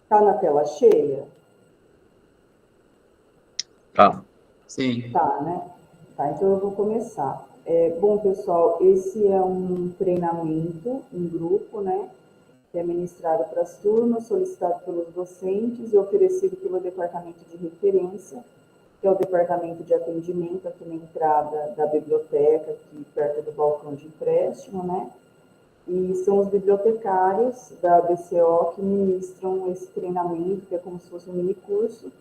Tá na tela cheia? Tá. Sim. Tá, né? Tá, então eu vou começar. Bom, pessoal, esse é um treinamento em grupo, né? Que é ministrado para as turmas, solicitado pelos docentes e oferecido pelo departamento de referência, que é o departamento de atendimento aqui na entrada da biblioteca, aqui perto do balcão de empréstimo, né? E são os bibliotecários da BCO que ministram esse treinamento, que é como se fosse um mini curso,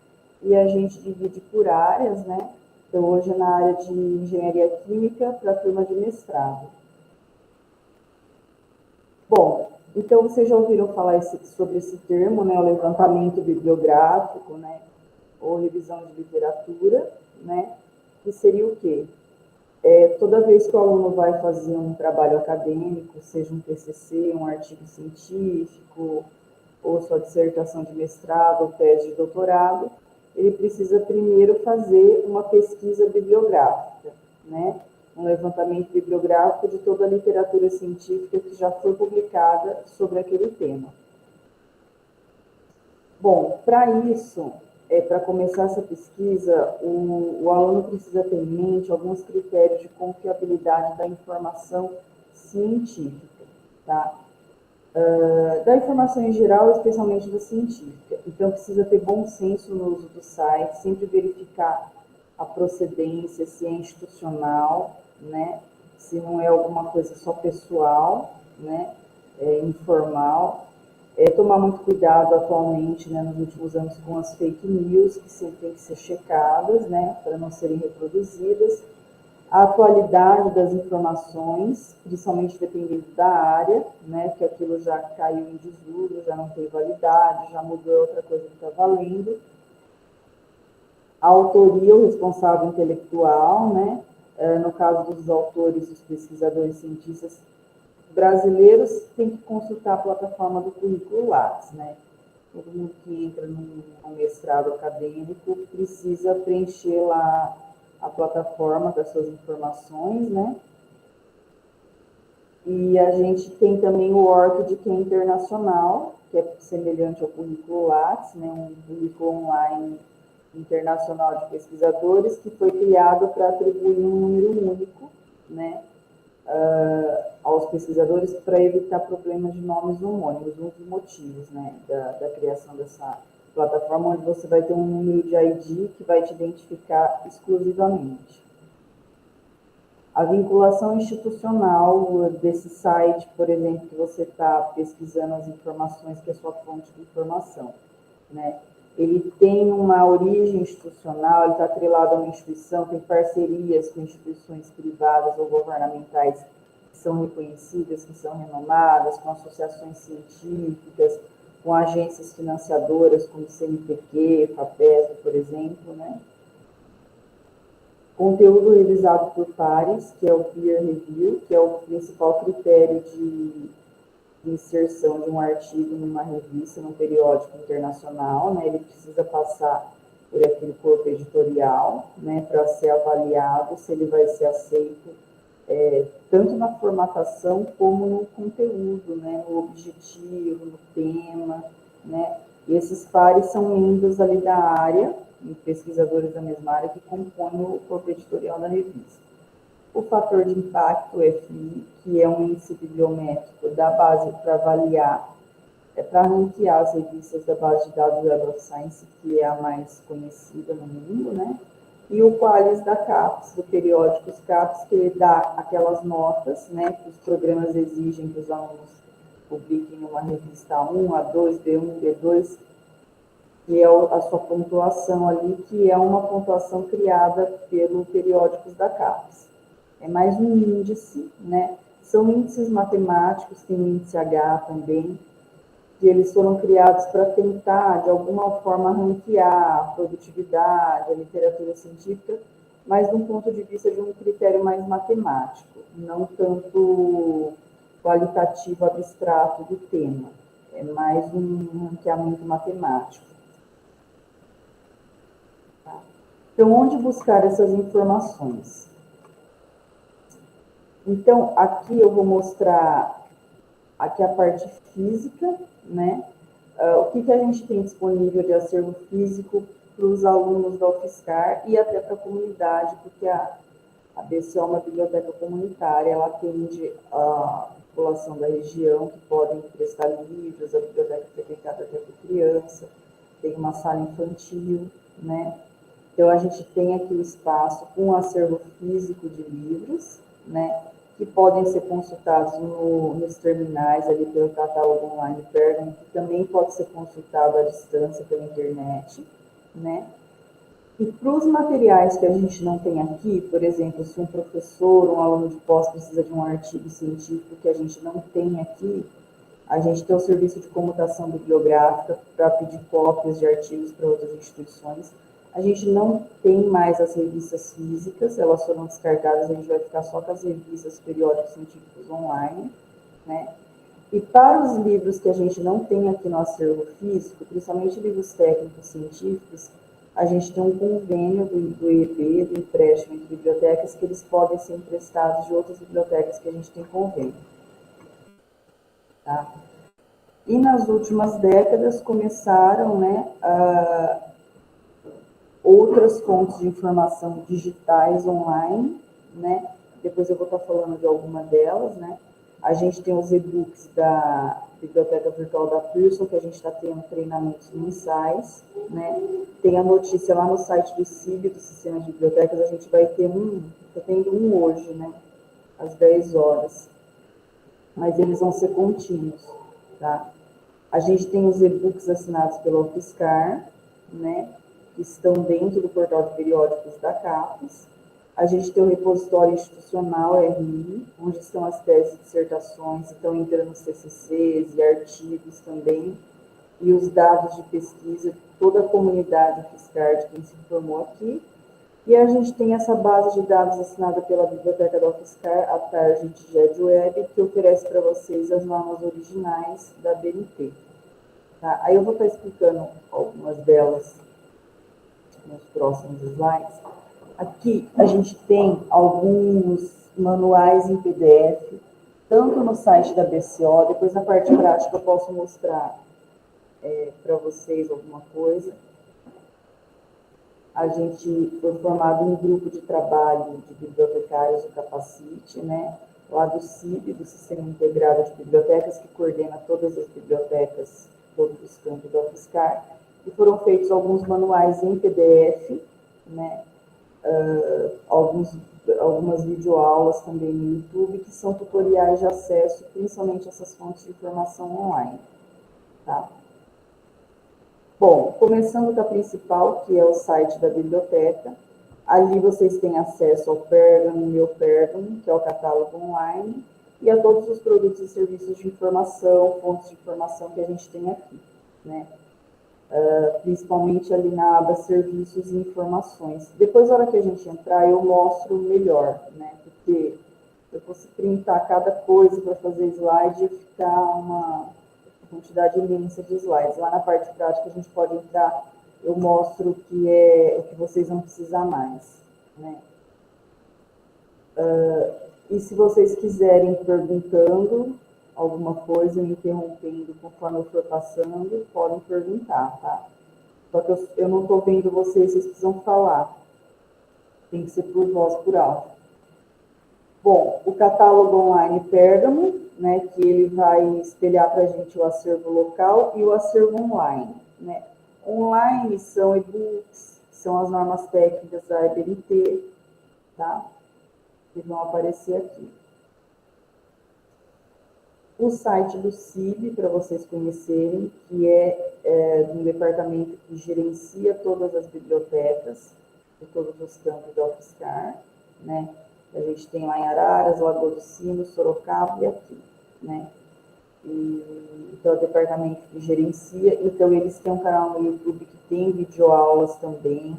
e a gente divide por áreas, né? Então, hoje é na área de engenharia química para a turma de mestrado. Bom, então vocês já ouviram falar sobre esse termo, né? O levantamento bibliográfico, né? Ou revisão de literatura, né? Que seria o quê? Toda vez que o aluno vai fazer um trabalho acadêmico, seja um TCC, um artigo científico, ou sua dissertação de mestrado ou tese de doutorado, ele precisa primeiro fazer uma pesquisa bibliográfica, né? Um levantamento bibliográfico de toda a literatura científica que já foi publicada sobre aquele tema. Bom, para isso, para começar essa pesquisa, o aluno precisa ter em mente alguns critérios de confiabilidade da informação científica, tá? Da informação em geral, especialmente da científica. Então, precisa ter bom senso no uso do site, sempre verificar a procedência, se é institucional, né? Se não é alguma coisa só pessoal, né? Informal. Tomar muito cuidado atualmente, né, nos últimos anos, com as fake news, que sempre têm que ser checadas, né, para não serem reproduzidas. A atualidade das informações, principalmente dependendo da área, né, que aquilo já caiu em desuso, já não tem validade, já mudou, é outra coisa que está valendo. A autoria, o responsável intelectual, né, no caso dos autores, dos pesquisadores cientistas brasileiros, tem que consultar a plataforma do currículo Lattes, né? Todo mundo que entra num mestrado acadêmico precisa preencher lá a plataforma das suas informações, né? E a gente tem também o ORCID, que é internacional, que é semelhante ao currículo Lattes, né? Um currículo online internacional de pesquisadores, que foi criado para atribuir um número único, né? Aos pesquisadores para evitar problemas de nomes homônimos, um dos motivos, né, da criação dessa plataforma, onde você vai ter um número de ID que vai te identificar exclusivamente. A vinculação institucional desse site, por exemplo, que você está pesquisando as informações, que é a sua fonte de informação, né? Ele tem uma origem institucional, ele está atrelado a uma instituição, tem parcerias com instituições privadas ou governamentais que são reconhecidas, que são renomadas, com associações científicas, com agências financiadoras como CNPq, FAPESP, por exemplo, né? Conteúdo revisado por pares, que é o peer review, que é o principal critério de inserção de um artigo numa revista, num periódico internacional, né? Ele precisa passar por aquele corpo editorial, né, para ser avaliado se ele vai ser aceito, tanto na formatação como no conteúdo, né, no objetivo, no tema, né? E esses pares são membros ali da área, pesquisadores da mesma área, que compõem o corpo editorial da revista. O fator de impacto, o FI, que é um índice bibliométrico da base para avaliar, para ranquear as revistas da base de dados Web of Science, que é a mais conhecida no mundo, né? E o Qualis da CAPES, do periódico CAPES, que dá aquelas notas, né, que os programas exigem que os alunos publiquem uma revista A1, A2, B1, B2, que é a sua pontuação ali, que é uma pontuação criada pelo periódicos da CAPES. É mais um índice, né? São índices matemáticos, tem o índice H também, que eles foram criados para tentar, de alguma forma, ranquear a produtividade, a literatura científica, mas de um ponto de vista de um critério mais matemático, não tanto qualitativo abstrato do tema. É mais um ranqueamento matemático. Então, onde buscar essas informações? Então, aqui eu vou mostrar aqui a parte física, né? O que a gente tem disponível de acervo físico para os alunos da UFSCar e até para a comunidade, porque a BCO é uma biblioteca comunitária, ela atende a população da região que podem emprestar livros, a biblioteca é frequentada até por criança, tem uma sala infantil, né? Então, a gente tem aqui o espaço com um acervo físico de livros, né? Que podem ser consultados nos terminais ali pelo catálogo online Pergam, que também pode ser consultado à distância pela internet, né? E para os materiais que a gente não tem aqui, por exemplo, se um professor ou um aluno de pós precisa de um artigo científico que a gente não tem aqui, a gente tem o serviço de comutação bibliográfica para pedir cópias de artigos para outras instituições. A gente não tem mais as revistas físicas, elas foram descartadas, a gente vai ficar só com as revistas periódicos científicos online, né? E para os livros que a gente não tem aqui no acervo físico, principalmente livros técnicos científicos, a gente tem um convênio do EB, do empréstimo entre bibliotecas, que eles podem ser emprestados de outras bibliotecas que a gente tem convênio. Tá? E nas últimas décadas começaram, né, outras fontes de informação digitais online, né? Depois eu vou estar falando de alguma delas, né? A gente tem os e-books da Biblioteca Virtual da Pearson, que a gente está tendo treinamentos mensais, né? Tem a notícia lá no site do CIB, do Sistema de Bibliotecas, a gente vai ter está tendo um hoje, né? Às 10 horas. Mas eles vão ser contínuos, tá? A gente tem os e-books assinados pela UFSCar, né? Que estão dentro do portal de periódicos da CAPES. A gente tem o repositório institucional, RI, onde estão as teses e dissertações, estão entrando os TCCs e artigos também, e os dados de pesquisa de toda a comunidade UFSCar, de quem se formou aqui. E a gente tem essa base de dados assinada pela Biblioteca da UFSCar, a Target JetWeb, que oferece para vocês as normas originais da BNT. Tá? Aí eu vou estar explicando algumas delas nos próximos slides. Aqui a gente tem alguns manuais em PDF, tanto no site da BCO, depois na parte prática eu posso mostrar para vocês alguma coisa. A gente foi formado em grupo de trabalho de bibliotecários do Capacite, né? Lá do CIB, do Sistema Integrado de Bibliotecas, que coordena todas as bibliotecas, todos os campos da UFSCar, e foram feitos alguns manuais em PDF, né? Algumas videoaulas também no YouTube, que são tutoriais de acesso, principalmente essas fontes de informação online. Tá? Bom, começando com a principal, que é o site da biblioteca. Ali vocês têm acesso ao Pergam, Meu Pergam, que é o catálogo online, e a todos os produtos e serviços de informação, fontes de informação que a gente tem aqui, né? Principalmente ali na aba Serviços e Informações. Depois, na hora que a gente entrar, eu mostro melhor, né? Porque eu fosse printar cada coisa para fazer slide e ficar uma quantidade imensa de slides. Lá na parte prática, a gente pode entrar, eu mostro o que vocês vão precisar mais, né? E se vocês quiserem ir perguntando alguma coisa, me interrompendo conforme eu for passando, podem perguntar, tá? Só que eu não estou vendo vocês precisam falar. Tem que ser por voz, por áudio. Bom, o catálogo online Pergamo, né, que ele vai espelhar para a gente o acervo local e o acervo online, né? Online são e-books, são as normas técnicas da EBNT, tá? Que vão aparecer aqui. O site do CIB, para vocês conhecerem, que é um departamento que gerencia todas as bibliotecas de todos os campos da UFSCar, né? A gente tem lá em Araras, Lagoa do Sino, Sorocaba e aqui, né? Então, é o departamento que gerencia. Então, eles têm um canal no YouTube que tem videoaulas também,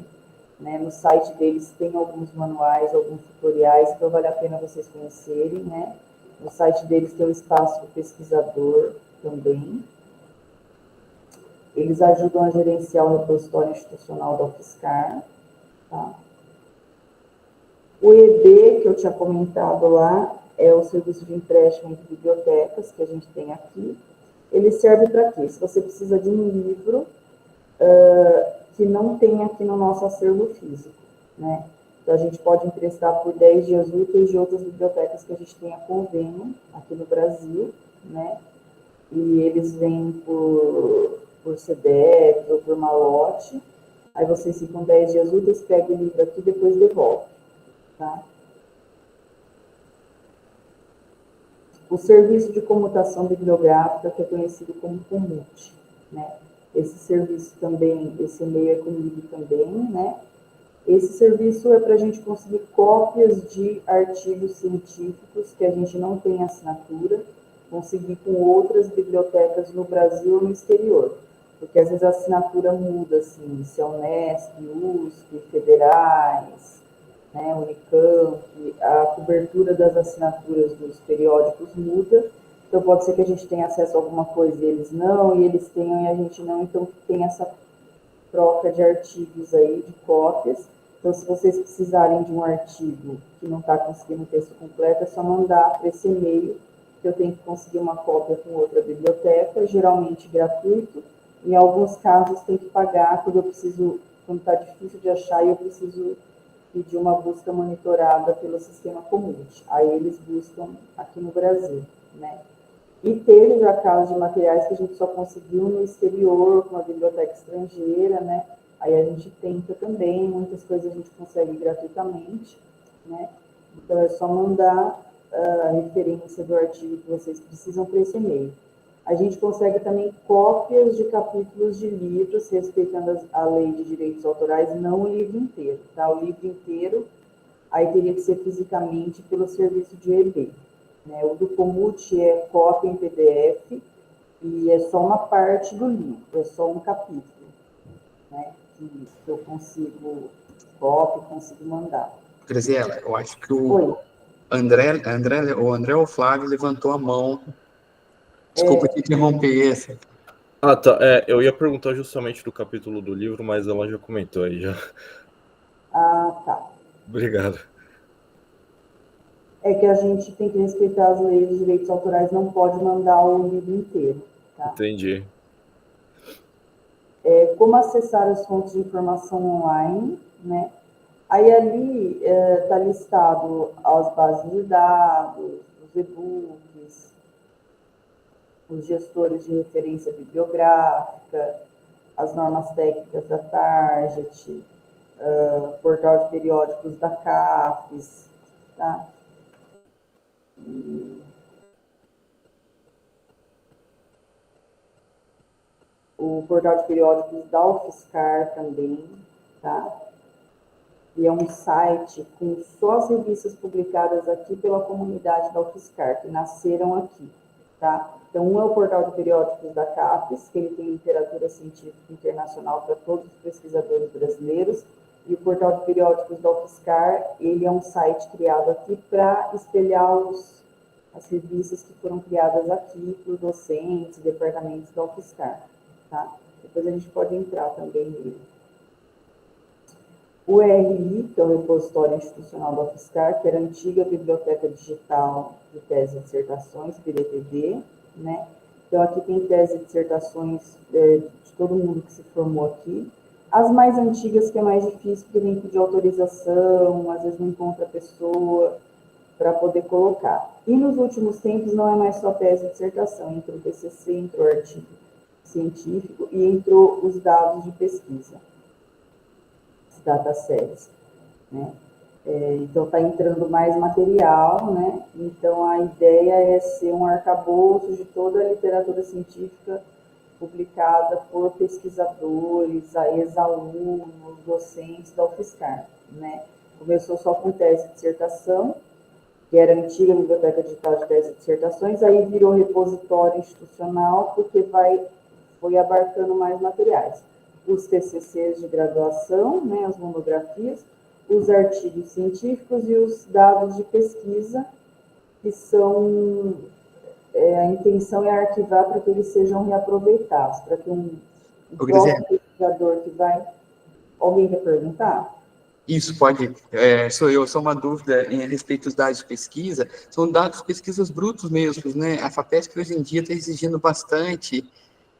né? No site deles tem alguns manuais, alguns tutoriais, então vale a pena vocês conhecerem, né? No site deles tem o espaço do pesquisador também. Eles ajudam a gerenciar o repositório institucional da UFSCar, tá? O EB, que eu tinha comentado lá, é o serviço de empréstimo entre bibliotecas, que a gente tem aqui. Ele serve para quê? Se você precisa de um livro que não tem aqui no nosso acervo físico, né? Então, a gente pode emprestar por 10 dias úteis de outras bibliotecas que a gente tenha convênio aqui no Brasil, né? E eles vêm por CDF ou por malote. Aí vocês ficam 10 dias úteis, pegam o livro aqui e depois devolvem, tá? O serviço de comutação bibliográfica, que é conhecido como Comute, né? Esse serviço também, esse e-mail é comigo também, né? Esse serviço é para a gente conseguir cópias de artigos científicos que a gente não tem assinatura, conseguir com outras bibliotecas no Brasil ou no exterior. Porque às vezes a assinatura muda, assim, se é Unesp, USP, federais, né, Unicamp, a cobertura das assinaturas dos periódicos muda, então pode ser que a gente tenha acesso a alguma coisa e eles não, e eles tenham e a gente não, então tem essa troca de artigos aí, de cópias. Então, se vocês precisarem de um artigo que não está conseguindo o texto completo, é só mandar para esse e-mail, que eu tenho que conseguir uma cópia com outra biblioteca, geralmente gratuito. Em alguns casos tem que pagar, quando quando está difícil de achar e eu preciso pedir uma busca monitorada pelo sistema Comute. Aí eles buscam aqui no Brasil, né? E teve já casos de materiais que a gente só conseguiu no exterior, com a biblioteca estrangeira, né? Aí a gente tenta também, muitas coisas a gente consegue gratuitamente, né? Então é só mandar a referência do artigo que vocês precisam para esse e-mail. A gente consegue também cópias de capítulos de livros, respeitando a lei de direitos autorais, não o livro inteiro, tá? O livro inteiro, aí teria que ser fisicamente pelo serviço de EB. Né? O do Comute é cópia em PDF e é só uma parte do livro, é só um capítulo, né? Que eu consigo consigo mandar. Graziela, eu acho que Oi. o André ou o Flávio levantou a mão. Desculpa te interromper, esse. Ah, tá. Eu ia perguntar justamente do capítulo do livro, mas ela já comentou aí já. Ah, tá. Obrigado. É que a gente tem que respeitar as leis de direitos autorais, não pode mandar o livro inteiro, tá? Entendi. Como acessar as fontes de informação online, né? Aí ali está listado as bases de dados, os e-books, os gestores de referência bibliográfica, as normas técnicas da Target, portal de periódicos da CAPES, tá? O portal de periódicos da UFSCar também, tá? E é um site com só as revistas publicadas aqui pela comunidade da UFSCar, que nasceram aqui, tá? Então, um é o portal de periódicos da CAPES, que ele tem literatura científica internacional para todos os pesquisadores brasileiros, e o portal de periódicos da UFSCar, ele é um site criado aqui para espelhar as revistas que foram criadas aqui por docentes e departamentos da UFSCar, tá? Depois a gente pode entrar também nele. O RI, que é o repositório institucional da UFSCar, que era a antiga Biblioteca Digital de Tese e Dissertações, PDTD, né? Então, aqui tem tese e dissertações de todo mundo que se formou aqui. As mais antigas, que é mais difícil, porque tem que pedir autorização, às vezes não encontra a pessoa para poder colocar. E nos últimos tempos, não é mais só tese e dissertação, entrou o TCC, entrou o artigo científico e entrou os dados de pesquisa. Datasets, né? Então está entrando mais material, né? Então a ideia é ser um arcabouço de toda a literatura científica publicada por pesquisadores, ex-alunos, docentes da UFSCar, né? Começou só com tese e dissertação, que era a antiga Biblioteca Digital de Tese e Dissertações, aí virou repositório institucional, porque foi abarcando mais materiais. Os TCCs de graduação, né, as monografias, os artigos científicos e os dados de pesquisa, que são, a intenção é arquivar para que eles sejam reaproveitados, para que um próprio pesquisador que vai... Alguém quer perguntar? Isso pode, sou uma dúvida a respeito dos dados de pesquisa, são dados de pesquisas brutos mesmos, né? A FAPESP hoje em dia está exigindo bastante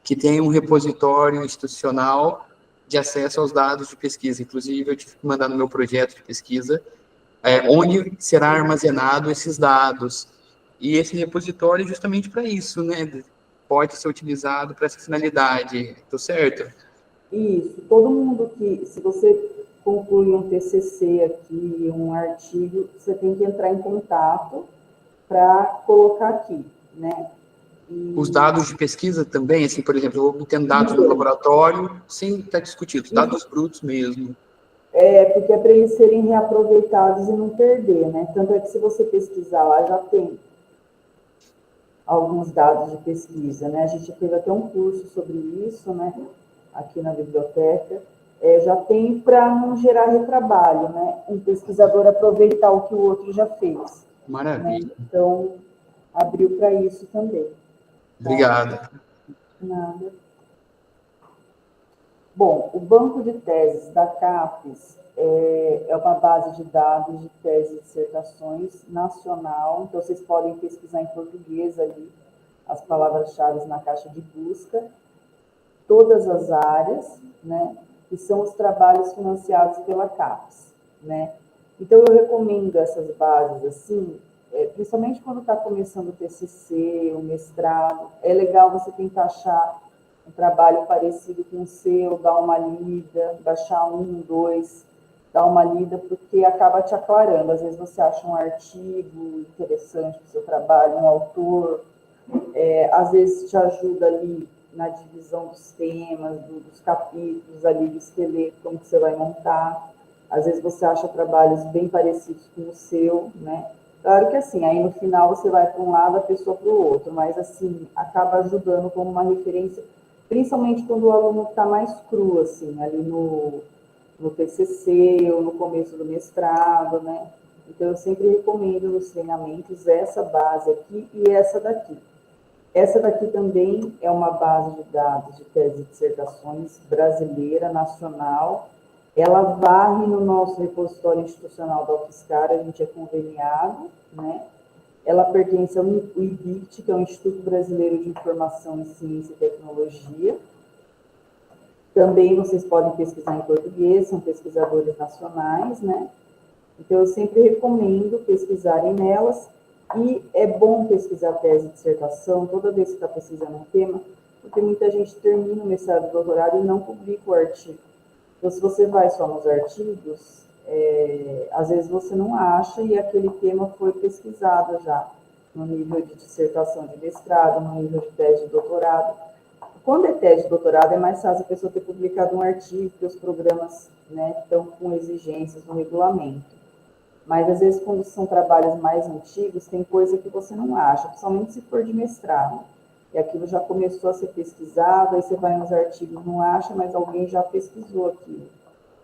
que tenha um repositório institucional de acesso aos dados de pesquisa. Inclusive, eu tive que mandar no meu projeto de pesquisa onde será armazenado esses dados. E esse repositório é justamente para isso, né? Pode ser utilizado para essa finalidade, tô certo? Isso, todo mundo que, se você conclui um TCC aqui, um artigo, você tem que entrar em contato para colocar aqui, né? Os dados de pesquisa também, assim, por exemplo, eu obtendo dados no laboratório, sem estar discutido, dados brutos mesmo. Porque é para eles serem reaproveitados e não perder, né? Tanto é que se você pesquisar lá, já tem alguns dados de pesquisa, né? A gente teve até um curso sobre isso, né? Aqui na biblioteca. Já tem para não gerar retrabalho, né? Um pesquisador aproveitar o que o outro já fez. Maravilha. Né? Então, abriu para isso também. Tá? Obrigado. Nada. Bom, o banco de teses da CAPES é uma base de dados de teses e dissertações nacional, então vocês podem pesquisar em português ali as palavras-chave na caixa de busca, todas as áreas, né, que são os trabalhos financiados pela CAPES, né. Então, eu recomendo essas bases, assim, principalmente quando está começando o TCC, o mestrado, é legal você tentar achar um trabalho parecido com o seu, dar uma lida, baixar 1, 2, dar uma lida, porque acaba te aclarando. Às vezes você acha um artigo interessante para o seu trabalho, um autor, às vezes te ajuda ali na divisão dos temas, dos capítulos ali do esqueleto, como que você vai montar. Às vezes você acha trabalhos bem parecidos com o seu, né? Claro que assim, aí no final você vai para um lado, a pessoa para o outro, mas assim, acaba ajudando como uma referência, principalmente quando o aluno está mais cru, assim, ali no TCC ou no começo do mestrado, né? Então, eu sempre recomendo nos treinamentos essa base aqui e essa daqui. Essa daqui também é uma base de dados de tese e dissertações brasileira, nacional. Ela varre no nosso repositório institucional da UFSCar, a gente é conveniado, né? Ela pertence ao IBIT, que é o Instituto Brasileiro de Informação em Ciência e Tecnologia. Também vocês podem pesquisar em português, são pesquisadores nacionais, né? Então, eu sempre recomendo pesquisarem nelas. E é bom pesquisar tese e dissertação toda vez que está pesquisando um tema, porque muita gente termina o mestrado e doutorado e não publica o artigo. Então, se você vai só nos artigos, às vezes você não acha e aquele tema foi pesquisado já, no nível de dissertação de mestrado, no nível de tese de doutorado. Quando é tese de doutorado, é mais fácil a pessoa ter publicado um artigo, que os programas, né, estão com exigências no regulamento. Mas, às vezes, quando são trabalhos mais antigos, tem coisa que você não acha, principalmente se for de mestrado. E aquilo já começou a ser pesquisado, aí você vai nos artigos, não acha, mas alguém já pesquisou aquilo,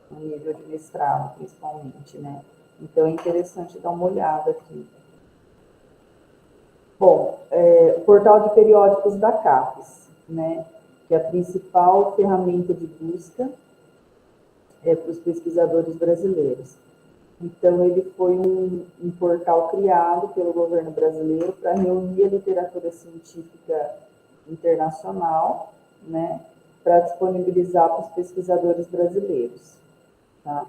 no nível de mestrado, principalmente, né? Então, é interessante dar uma olhada aqui. Bom, o portal de periódicos da CAPES, né? Que é a principal ferramenta de busca para os pesquisadores brasileiros. Então, ele foi um portal criado pelo governo brasileiro para reunir a literatura científica internacional, né, para disponibilizar para os pesquisadores brasileiros. Tá?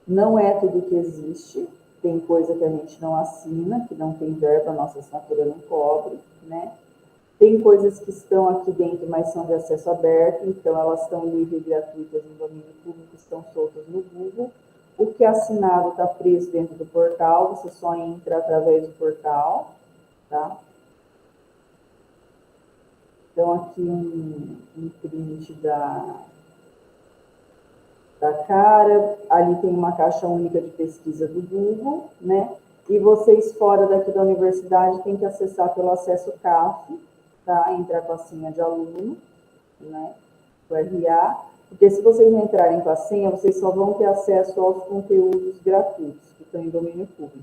Não é tudo que existe, tem coisa que a gente não assina, que não tem verba, a nossa assinatura não cobre, né? Tem coisas que estão aqui dentro, mas são de acesso aberto, então elas estão livres e gratuitas no domínio público, estão soltas no Google. O que é assinado está preso dentro do portal, você só entra através do portal, tá? Então, aqui um print da cara, ali tem uma caixa única de pesquisa do Google, né? E vocês fora daqui da universidade têm que acessar pelo acesso CAF, tá? Entrar com a senha de aluno, né? O RA, porque se vocês não entrarem com a senha, vocês só vão ter acesso aos conteúdos gratuitos, que estão em domínio público,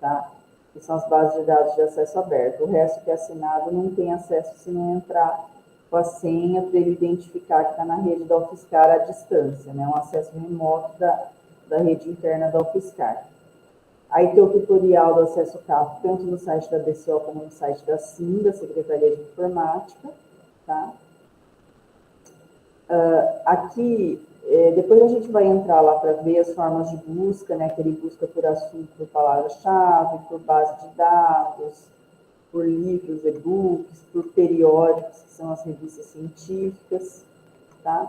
tá? Que são as bases de dados de acesso aberto. O resto que é assinado não tem acesso se não entrar com a senha para ele identificar que está na rede da UFSCar à distância, né? Um acesso remoto da rede interna da UFSCar. Aí tem o tutorial do acesso CAF, tanto no site da BCO como no site da SIM, da Secretaria de Informática, tá? Aqui, depois a gente vai entrar lá para ver as formas de busca, né? Que ele busca por assunto, por palavra-chave, por base de dados, por livros, e-books, por periódicos, que são as revistas científicas, tá?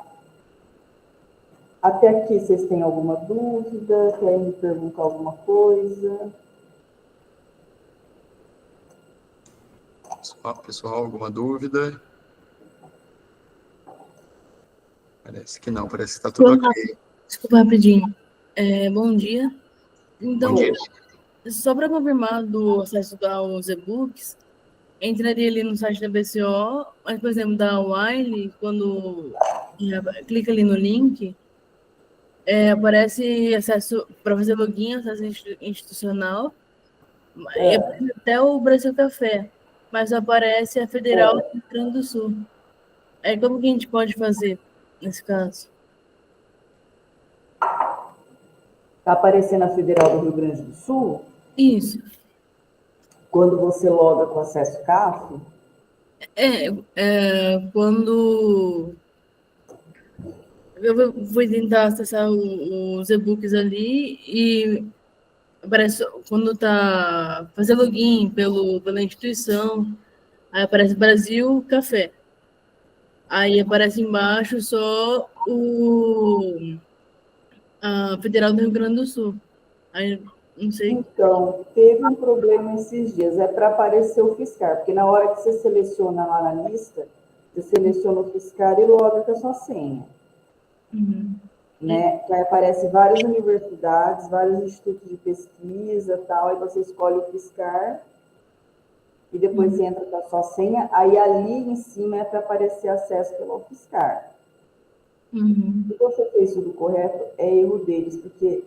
Até aqui, vocês têm alguma dúvida? Querem me perguntar alguma coisa? Pessoal, alguma dúvida? Parece que não, parece que está tudo ok. Desculpa rapidinho. Bom dia. Então, Bom dia. só para confirmar do acesso aos e-books, entraria ali no site da BCO, mas, por exemplo, da Wiley, quando clica ali no link, aparece acesso para fazer login, acesso institucional, até o Brasil Café, mas aparece a Federal do Rio Grande do Sul. Aí como que a gente pode fazer nesse caso? Está aparecendo a Federal do Rio Grande do Sul? Isso. Quando você loga com acesso CAF? Quando eu fui tentar acessar os e-books ali e aparece, quando tá fazendo login pela instituição, aí aparece Brasil Café. Aí aparece embaixo só a Federal do Rio Grande do Sul. Aí, não sei. Então, teve um problema esses dias, é para aparecer o Fiscar, porque na hora que você seleciona lá na lista, você seleciona o Fiscar e loga com a sua senha. Né? Que aí aparece várias universidades, vários institutos de pesquisa, tal, aí você escolhe o Fiscar e depois você entra com a sua senha, aí ali em cima é para aparecer acesso pelo Fiscar. Se você fez tudo correto, é erro deles, porque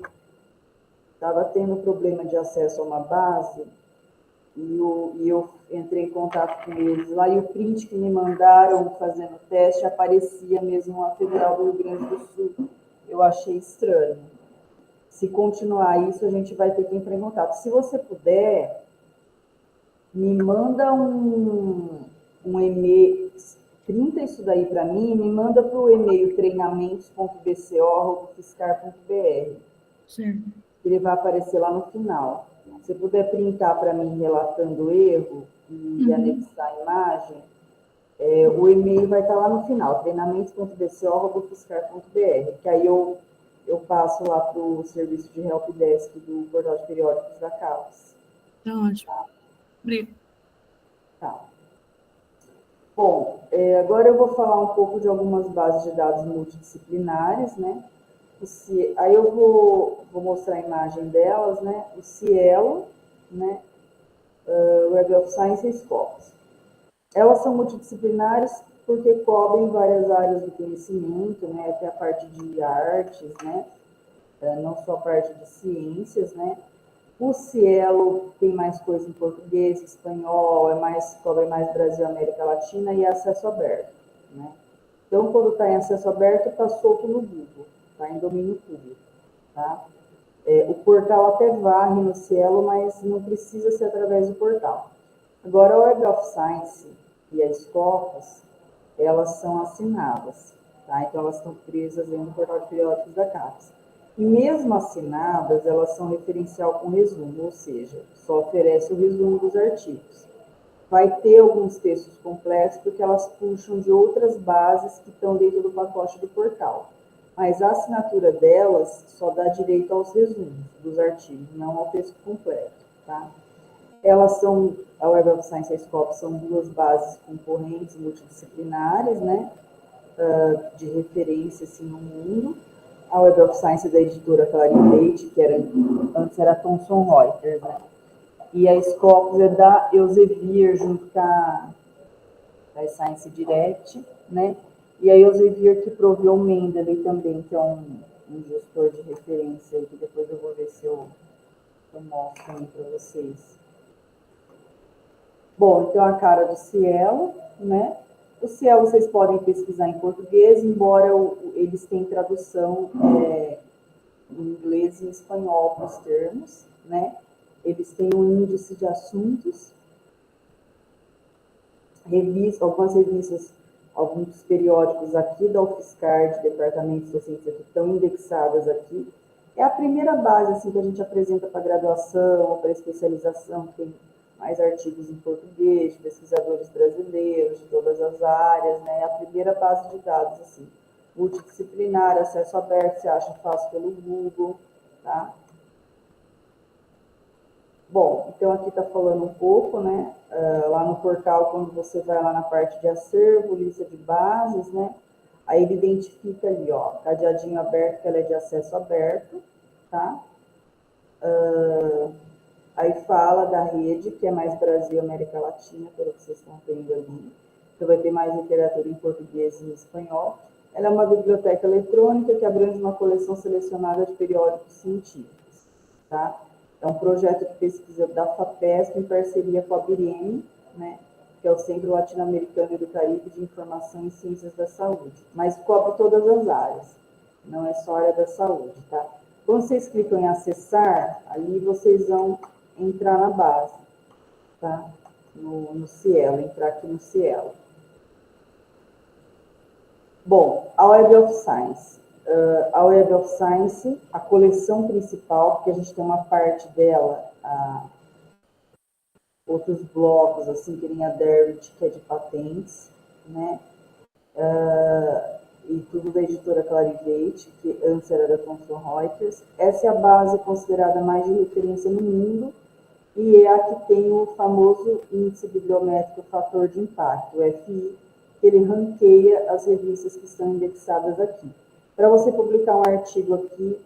estava tendo problema de acesso a uma base e eu entrei em contato com eles lá e o print que me mandaram fazendo o teste aparecia mesmo a Federal do Rio Grande do Sul. Eu achei estranho. Se continuar isso, a gente vai ter que entrar em contato. Se você puder, me manda um e-mail, printa isso daí para mim, me manda para o e-mail treinamentos.bco@fiscar.br. Certo. Ele vai aparecer lá no final. Se puder printar para mim relatando o erro e anexar a imagem, o e-mail vai estar lá no final, treinamentos.bco@fiscar.br, que aí eu passo lá para o serviço de helpdesk do Portal de Periódicos da CAPES. Tá ótimo. Obrigada. Tá. Bom, agora eu vou falar um pouco de algumas bases de dados multidisciplinares, né? Aí eu vou mostrar a imagem delas, né? O Cielo, né? Web of Science e Scopus. Elas são multidisciplinares porque cobrem várias áreas do conhecimento, né? Até a parte de artes, né? Não só a parte de ciências, né? O Cielo tem mais coisa em português, espanhol, cobre mais Brasil, América Latina e acesso aberto, né? Então, quando está em acesso aberto, está solto no Google, está em domínio público, tá? O portal até varre no Cielo, mas não precisa ser através do portal. Agora, a Web of Science e a Scopus, elas são assinadas, tá? Então, elas estão presas dentro do portal de periódicos da CAPES. E mesmo assinadas, elas são referencial com resumo, ou seja, só oferece o resumo dos artigos. Vai ter alguns textos completos, porque elas puxam de outras bases que estão dentro do pacote do portal. Mas a assinatura delas só dá direito aos resumos dos artigos, não ao texto completo, tá? A Web of Science e a Scopus são duas bases concorrentes multidisciplinares, né? De referência assim, no mundo. A Web of Science é da editora Clarín Leite, que antes era Thomson Reuters, né? E a Scopus é da Elsevier, junto com a Science Direct, né? E a Elsevier que proveu o Mendeley também, que é um gestor de referência, que depois eu vou ver se eu mostro aí para vocês. Bom, então a cara do Cielo, né? O Ciel vocês podem pesquisar em português, embora eles tenham tradução em inglês e em espanhol para os termos, né? Eles têm um índice de assuntos, algumas revistas, alguns periódicos aqui da UFSCar, de departamentos docentes aqui, estão indexadas aqui. É a primeira base assim, que a gente apresenta para graduação, para especialização, tem mais artigos em português, de pesquisadores brasileiros, de todas as áreas, né? É a primeira base de dados, assim. Multidisciplinar, acesso aberto, você acha fácil pelo Google, tá? Bom, então aqui está falando um pouco, né? Lá no portal, quando você vai lá na parte de acervo, lista de bases, né? Aí ele identifica ali, ó, cadeadinho aberto, que ela é de acesso aberto, tá? Aí fala da rede, que é mais Brasil e América Latina, pelo que vocês estão vendo ali. Então vai ter mais literatura em português e em espanhol. Ela é uma biblioteca eletrônica que abrange uma coleção selecionada de periódicos científicos, tá? É um projeto de pesquisa da FAPESP em parceria com a BIREM, né, que é o Centro Latino-Americano e do Caribe de Informação em Ciências da Saúde, mas cobre todas as áreas, não é só a área da saúde, tá? Quando vocês clicam em acessar, ali vocês vão entrar na base, tá? No Cielo, entrar aqui no Cielo. Bom, a Web of Science. A Web of Science, a coleção principal, porque a gente tem uma parte dela, outros blocos, assim, que nem a Derwent, que é de patentes, né? E tudo da editora Clarivate, que antes era da Thomson Reuters. Essa é a base considerada mais de referência no mundo, e é a que tem o famoso índice bibliométrico fator de impacto, o FI, que ele ranqueia as revistas que estão indexadas aqui. Para você publicar um artigo aqui,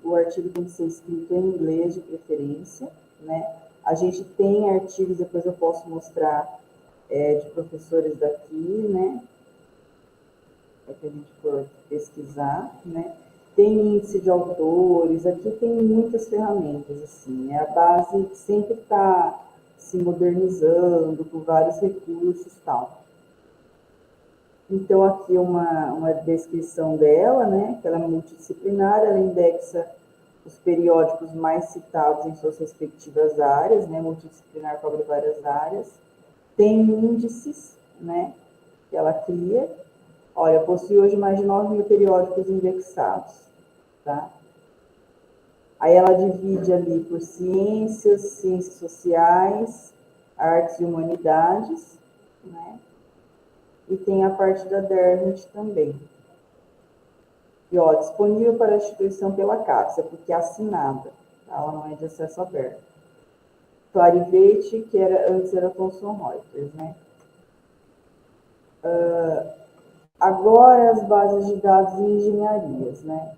o artigo tem que ser escrito em inglês de preferência, né? A gente tem artigos, depois eu posso mostrar, de professores daqui, né? Para que a gente for pesquisar, né? Tem índice de autores, aqui tem muitas ferramentas, assim, né? A base sempre está se modernizando, com vários recursos e tal. Então, aqui uma descrição dela, né? Que ela é multidisciplinar, ela indexa os periódicos mais citados em suas respectivas áreas, né? Multidisciplinar cobre várias áreas. Tem índices, né? Que ela cria. Olha, possui hoje mais de 9.000 periódicos indexados, tá? Aí ela divide ali por ciências, ciências sociais, artes e humanidades, né? E tem a parte da Derwent também. E, ó, disponível para a instituição pela CAPES, porque é assinada, tá? Ela não é de acesso aberto. Clarivate, que antes era Thomson Reuters, né? Agora as bases de dados em engenharias, né?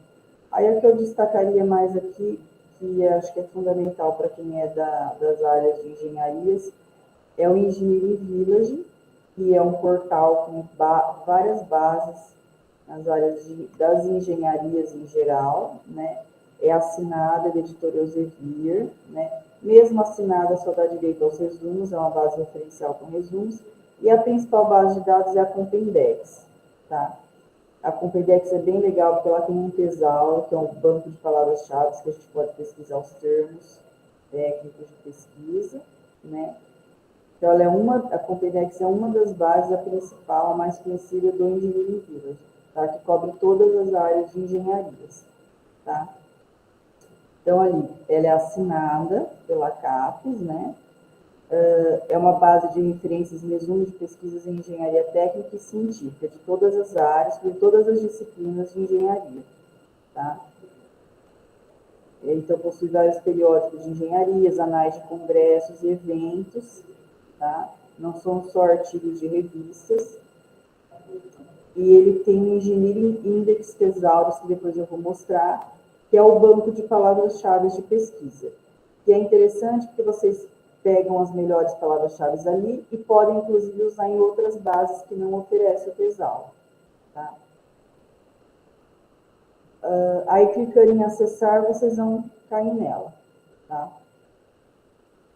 Aí é que eu destacaria mais aqui, que acho que é fundamental para quem é das áreas de engenharias, é o Engineering Village, que é um portal com várias bases nas áreas das engenharias em geral, né? É assinada da editora Elsevier, né? Mesmo assinada, só dá direito aos resumos, é uma base referencial com resumos, e a principal base de dados é a Compendex, tá? A Compendex é bem legal, porque ela tem um TESAL, que é um banco de palavras-chave, que a gente pode pesquisar os termos técnicos de pesquisa, né? Então, a Compendex é uma das bases, a principal, a mais conhecida do Engineering Village, tá? Que cobre todas as áreas de engenharias, tá? Então, ali, ela é assinada pela CAPES, né? É uma base de referências e resumo de pesquisas em engenharia técnica e científica, de todas as áreas, de todas as disciplinas de engenharia, tá? Então, possui vários periódicos de engenharias, anais de congressos e eventos, tá? Não são só artigos de revistas. E ele tem o Engineering Index Thesaurus, que depois eu vou mostrar, que é o banco de palavras-chave de pesquisa. Que é interessante porque vocês pegam as melhores palavras-chave ali e podem, inclusive, usar em outras bases que não oferecem o Thesaurus, tá? Aí, clicando em acessar, vocês vão cair nela, tá?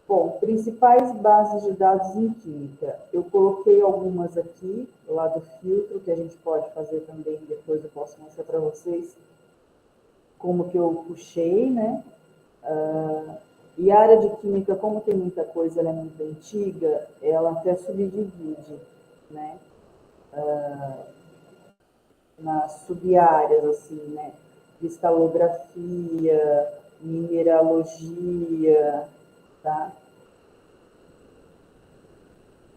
Bom, principais bases de dados em química. Eu coloquei algumas aqui, lá do filtro, que a gente pode fazer também, depois eu posso mostrar para vocês como que eu puxei, né? E a área de química, como tem muita coisa, ela é muito antiga, ela até subdivide, né? Nas sub-áreas, assim, né? Cristalografia, mineralogia, tá?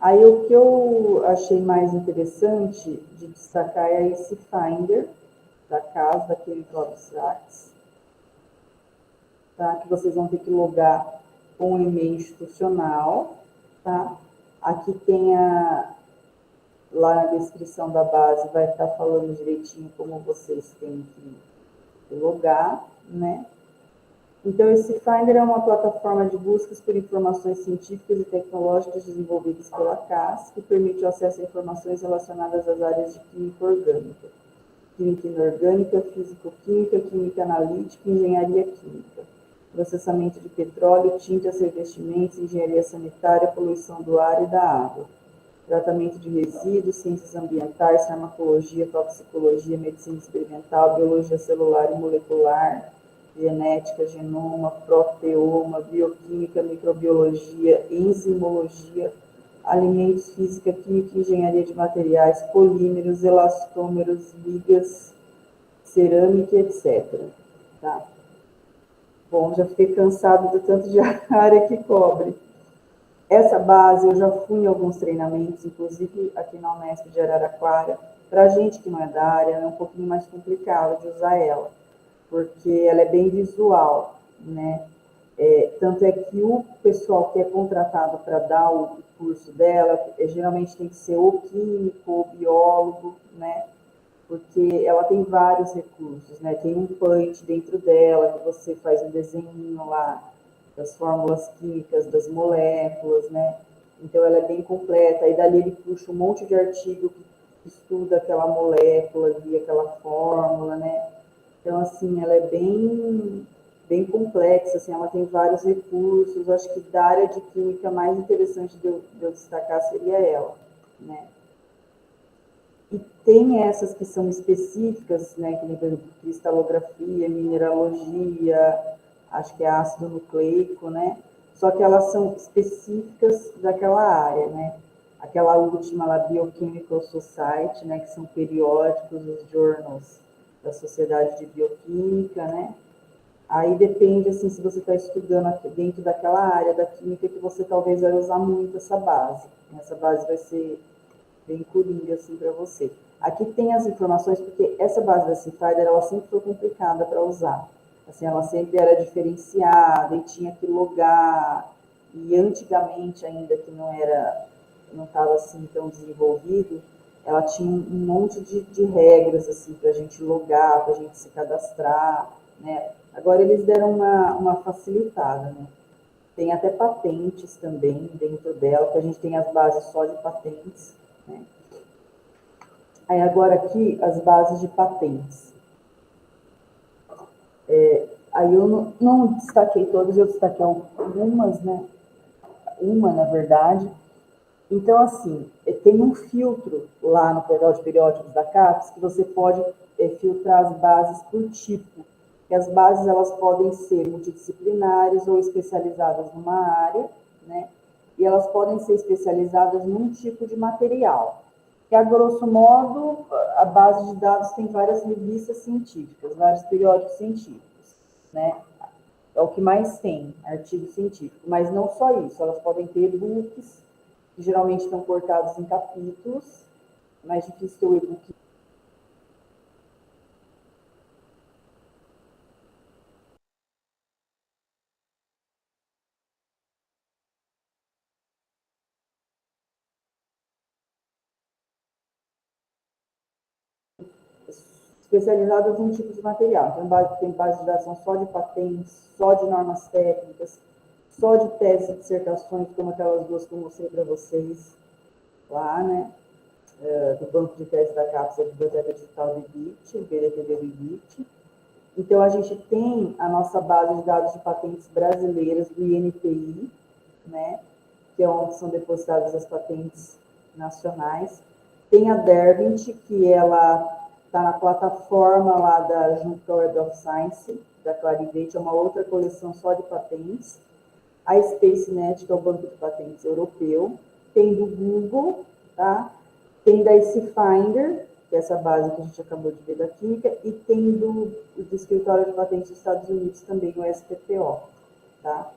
Aí o que eu achei mais interessante de destacar é esse Finder, da casa, da Chemical Abstracts, tá? Que vocês vão ter que logar com um e-mail institucional, tá? Aqui tem lá na descrição da base, vai estar falando direitinho como vocês têm que logar, né? Então, esse Finder é uma plataforma de buscas por informações científicas e tecnológicas desenvolvidas pela CAS, que permite o acesso a informações relacionadas às áreas de química orgânica, química inorgânica, físico-química, química analítica e engenharia química, processamento de petróleo, tintas, revestimentos, engenharia sanitária, poluição do ar e da água, tratamento de resíduos, ciências ambientais, farmacologia, toxicologia, medicina experimental, biologia celular e molecular, genética, genoma, proteoma, bioquímica, microbiologia, enzimologia, alimentos, física, química, engenharia de materiais, polímeros, elastômeros, ligas, cerâmica, etc. Tá? Bom, já fiquei cansado do tanto de área que cobre. Essa base, eu já fui em alguns treinamentos, inclusive aqui na Unesp de Araraquara. Para a gente que não é da área, é um pouquinho mais complicado de usar ela, porque ela é bem visual, né? Tanto é que o pessoal que é contratado para dar o curso dela, geralmente tem que ser ou químico ou biólogo, né? Porque ela tem vários recursos, né? Tem um punch dentro dela, que você faz um desenho lá das fórmulas químicas, das moléculas, né? Então, ela é bem completa. Aí, dali, ele puxa um monte de artigo que estuda aquela molécula ali, aquela fórmula, né? Então, assim, ela é bem complexa, assim, ela tem vários recursos. Eu acho que da área de química mais interessante de eu destacar seria ela, né? E tem essas que são específicas, né, que nem, por exemplo, cristalografia, mineralogia, acho que é ácido nucleico, né? Só que elas são específicas daquela área, né? Aquela última lá, Biochemical Society, né, que são periódicos, os journals da Sociedade de Bioquímica, né? Aí depende, assim, se você está estudando dentro daquela área da química que você talvez vai usar muito essa base. Essa base vai ser bem coringa, assim, para você. Aqui tem as informações, porque essa base da Cipher, ela sempre foi complicada para usar. Assim, ela sempre era diferenciada e tinha que logar. E antigamente, ainda que não estava assim tão desenvolvido, ela tinha um monte de regras, assim, para a gente logar, para a gente se cadastrar, né? Agora eles deram uma facilitada, né? Tem até patentes também dentro dela, que a gente tem as bases só de patentes, né? Aí agora aqui, as bases de patentes. Aí eu não destaquei todas, eu destaquei algumas, né? Uma, na verdade. Então, assim, tem um filtro lá no portal de periódicos da CAPES que você pode filtrar as bases por tipo. Que as bases, elas podem ser multidisciplinares ou especializadas numa área, né? E elas podem ser especializadas num tipo de material. Que, a grosso modo, a base de dados tem várias revistas científicas, vários periódicos científicos, né? É o que mais tem, artigo científico. Mas não só isso, elas podem ter e-books, que geralmente estão cortados em capítulos, mais difícil ter o e-book. Especializadas em um tipo de material. Então, tem base de dados só de patentes, só de normas técnicas, só de teses e dissertações, como aquelas duas que eu mostrei para vocês lá, né? Do banco de teses da CAPES, a Biblioteca Digital do IBIT, o BDTD do IBIT. Então, a gente tem a nossa base de dados de patentes brasileiras do INPI, né, que é onde são depositadas as patentes nacionais. Tem a Derbint, que ela está na plataforma lá junto com a Web of Science, da Clarivate, é uma outra coleção só de patentes. A SpaceNet, que é o Banco de Patentes Europeu. Tem do Google, tá? Tem da EasyFinder, que é essa base que a gente acabou de ver da Química, e tem do Escritório de Patentes dos Estados Unidos também, o SPPO, tá?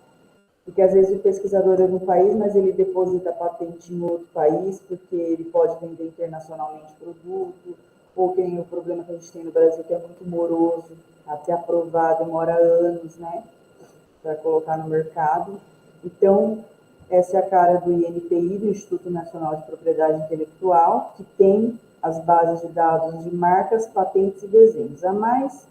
Porque às vezes o pesquisador é no país, mas ele deposita a patente em outro país, porque ele pode vender internacionalmente produto, ou tem o problema que a gente tem no Brasil, que é muito moroso, até aprovar demora anos, né, para colocar no mercado. Então, essa é a cara do INPI, do Instituto Nacional de Propriedade Intelectual, que tem as bases de dados de marcas, patentes e desenhos. A mais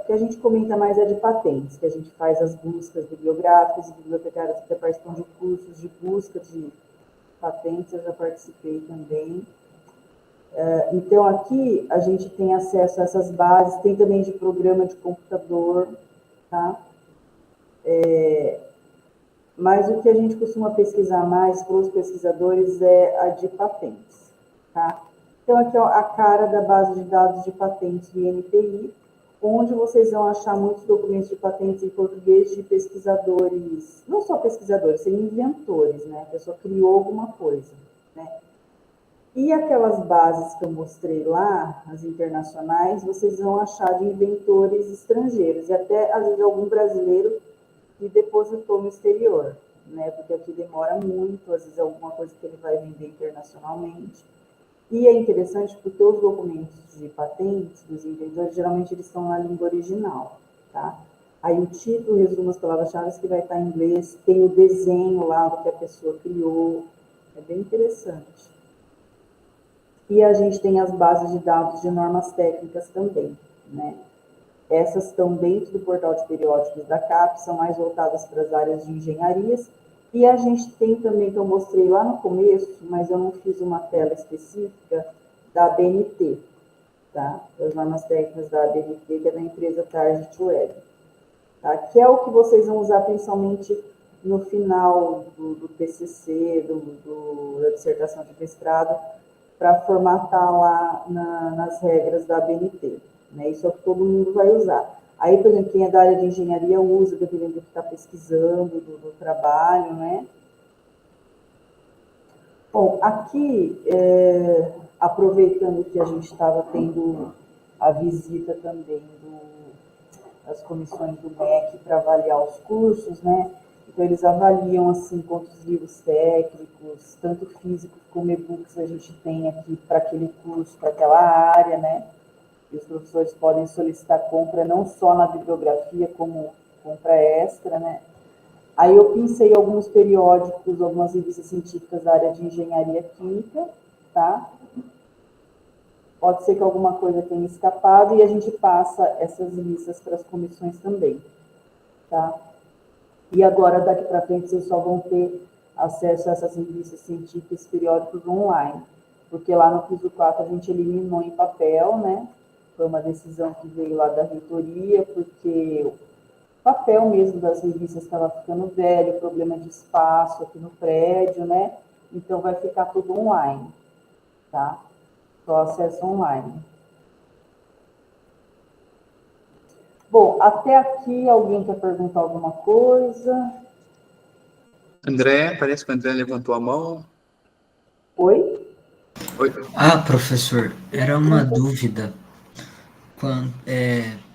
que a gente comenta mais é de patentes, que a gente faz as buscas bibliográficas e bibliotecárias que participam de cursos de busca de patentes, eu já participei também. Então, aqui a gente tem acesso a essas bases, tem também de programa de computador, tá? Mas o que a gente costuma pesquisar mais para os pesquisadores é a de patentes, tá? Então, aqui é a cara da base de dados de patentes do INPI, onde vocês vão achar muitos documentos de patentes em português de pesquisadores, não só pesquisadores, são inventores, né? A pessoa criou alguma coisa, né? E aquelas bases que eu mostrei lá, as internacionais, vocês vão achar de inventores estrangeiros, e até, às vezes, algum brasileiro que depositou no exterior, né? Porque aqui demora muito, às vezes, alguma coisa que ele vai vender internacionalmente. E é interessante porque os documentos de patentes dos inventores, geralmente eles estão na língua original, tá? Aí o título, resumo as palavras-chave que vai estar em inglês, tem o desenho lá do que a pessoa criou, é bem interessante. E a gente tem as bases de dados de normas técnicas também, né? Essas estão dentro do portal de periódicos da CAPES, são mais voltadas para as áreas de engenharias. E a gente tem também, que eu mostrei lá no começo, mas eu não fiz uma tela específica, da ABNT, tá? Das normas técnicas da ABNT, que é da empresa Target Web, tá? Que é o que vocês vão usar principalmente no final do TCC, da dissertação de mestrado, para formatar lá nas regras da ABNT, né? Isso é o que todo mundo vai usar. Aí, por exemplo, quem é da área de engenharia usa, dependendo do que está pesquisando, do trabalho, né? Bom, aqui, aproveitando que a gente estava tendo a visita também das comissões do MEC para avaliar os cursos, né? Então, eles avaliam, assim, quantos livros técnicos, tanto físicos como e-books a gente tem aqui para aquele curso, para aquela área, né? E os professores podem solicitar compra não só na bibliografia, como compra extra, né? Aí eu pensei alguns periódicos, algumas revistas científicas da área de engenharia química, tá? Pode ser que alguma coisa tenha escapado e a gente passa essas listas para as comissões também, tá? E agora, daqui para frente, vocês só vão ter acesso a essas revistas científicas periódicos online, porque lá no piso 4 a gente eliminou em papel, né? Foi uma decisão que veio lá da reitoria, porque o papel mesmo das revistas estava ficando velho, problema de espaço aqui no prédio, né? Então, vai ficar tudo online, tá? Só acesso online. Bom, até aqui, alguém quer perguntar alguma coisa? André, parece que o André levantou a mão. Oi? Oi. Ah, professor, era uma dúvida.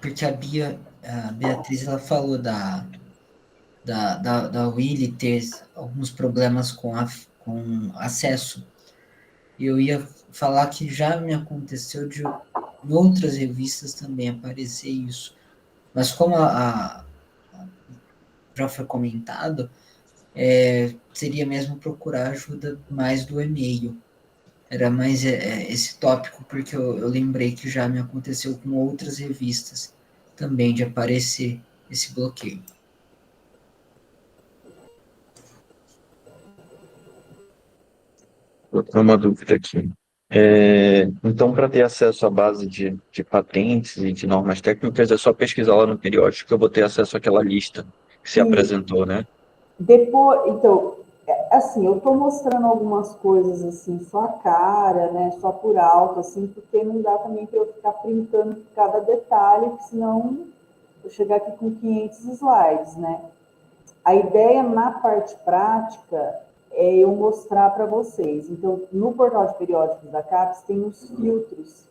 Porque a Beatriz, ela falou da Willy ter alguns problemas com acesso. Eu ia falar que já me aconteceu em outras revistas também aparecer isso. Mas como já foi comentado, seria mesmo procurar ajuda mais do e-mail. Era mais esse tópico, porque eu lembrei que já me aconteceu com outras revistas também de aparecer esse bloqueio. Eu tenho uma dúvida aqui. Então, para ter acesso à base de patentes e de normas técnicas, é só pesquisar lá no periódico que eu vou ter acesso àquela lista que se apresentou, né? Depois, então, assim, eu estou mostrando algumas coisas assim, só a cara, né, só por alto, assim, porque não dá também para eu ficar printando cada detalhe, porque senão eu chegar aqui com 500 slides, né? A ideia na parte prática é eu mostrar para vocês. Então, no portal de periódicos da CAPES tem os filtros.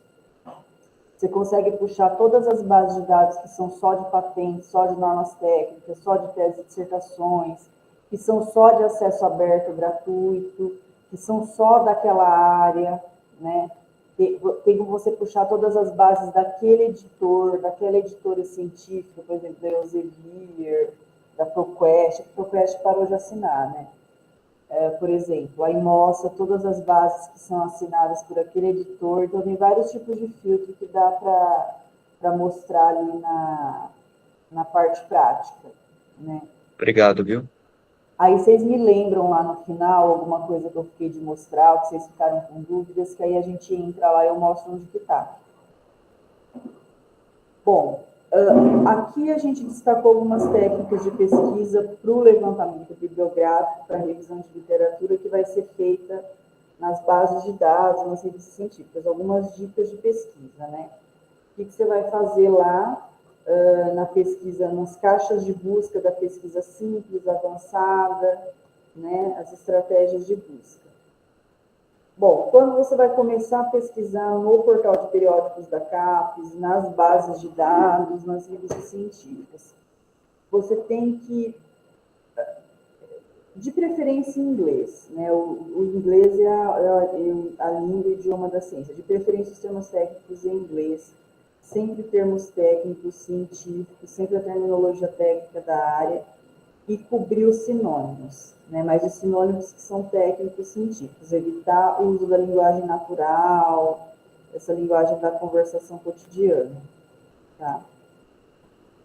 Você consegue puxar todas as bases de dados que são só de patentes, só de normas técnicas, só de teses e dissertações, que são só de acesso aberto gratuito, que são só daquela área, né? Tem como você puxar todas as bases daquele editor, daquela editora científica, por exemplo, da Elsevier, da ProQuest. A ProQuest parou de assinar, né? Por exemplo, aí mostra todas as bases que são assinadas por aquele editor, então tem vários tipos de filtro que dá para mostrar ali na parte prática, né? Obrigado, viu? Aí vocês me lembram lá no final alguma coisa que eu fiquei de mostrar, que vocês ficaram com dúvidas, que aí a gente entra lá e eu mostro onde que está. Bom, aqui a gente destacou algumas técnicas de pesquisa para o levantamento bibliográfico, para a revisão de literatura, que vai ser feita nas bases de dados, nas revistas científicas, algumas dicas de pesquisa, né? O que você vai fazer lá na pesquisa, nas caixas de busca da pesquisa simples, avançada, né? As estratégias de busca. Bom, quando você vai começar a pesquisar no portal de periódicos da CAPES, nas bases de dados, nas revistas científicas, você tem que, de preferência em inglês, né? O inglês é a língua e idioma da ciência, de preferência os termos técnicos em inglês, sempre termos técnicos, científicos, sempre a terminologia técnica da área, e cobrir os sinônimos, né? Mas os sinônimos que são técnicos científicos, evitar o uso da linguagem natural, essa linguagem da conversação cotidiana, tá?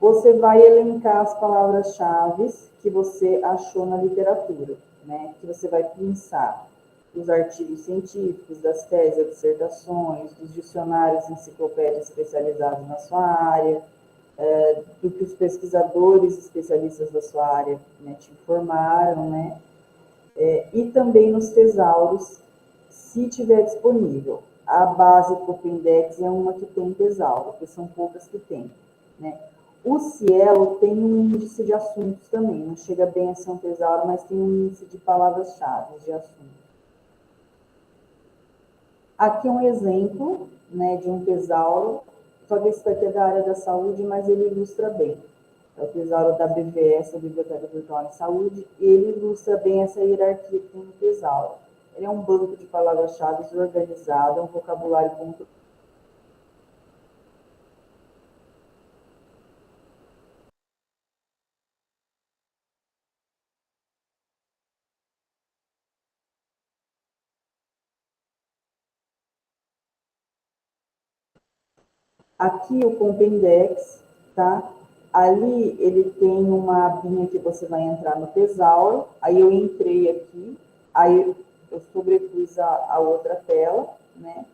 Você vai elencar as palavras-chave que você achou na literatura, né? Que você vai pensar dos artigos científicos, das teses, das dissertações, dos dicionários e enciclopédias especializados na sua área, do que os pesquisadores especialistas da sua área, né, te informaram, né? E também nos tesauros, se tiver disponível. A base Copendex é uma que tem tesauro, porque são poucas que tem, né? O Cielo tem um índice de assuntos também, não chega bem a ser um tesauro, mas tem um índice de palavras-chave de assuntos. Aqui um exemplo, né, de um tesauro, só que esse daqui é da área da saúde, mas ele ilustra bem. É o tesauro da BVS, a Biblioteca Virtual em Saúde, e ele ilustra bem essa hierarquia que tem no tesauro. Ele é um banco de palavras-chave organizado, um vocabulário controlado. Aqui o Compendex, tá? Ali ele tem uma abinha que você vai entrar no tesauro, aí eu entrei aqui, aí eu sobrepus a outra tela, né?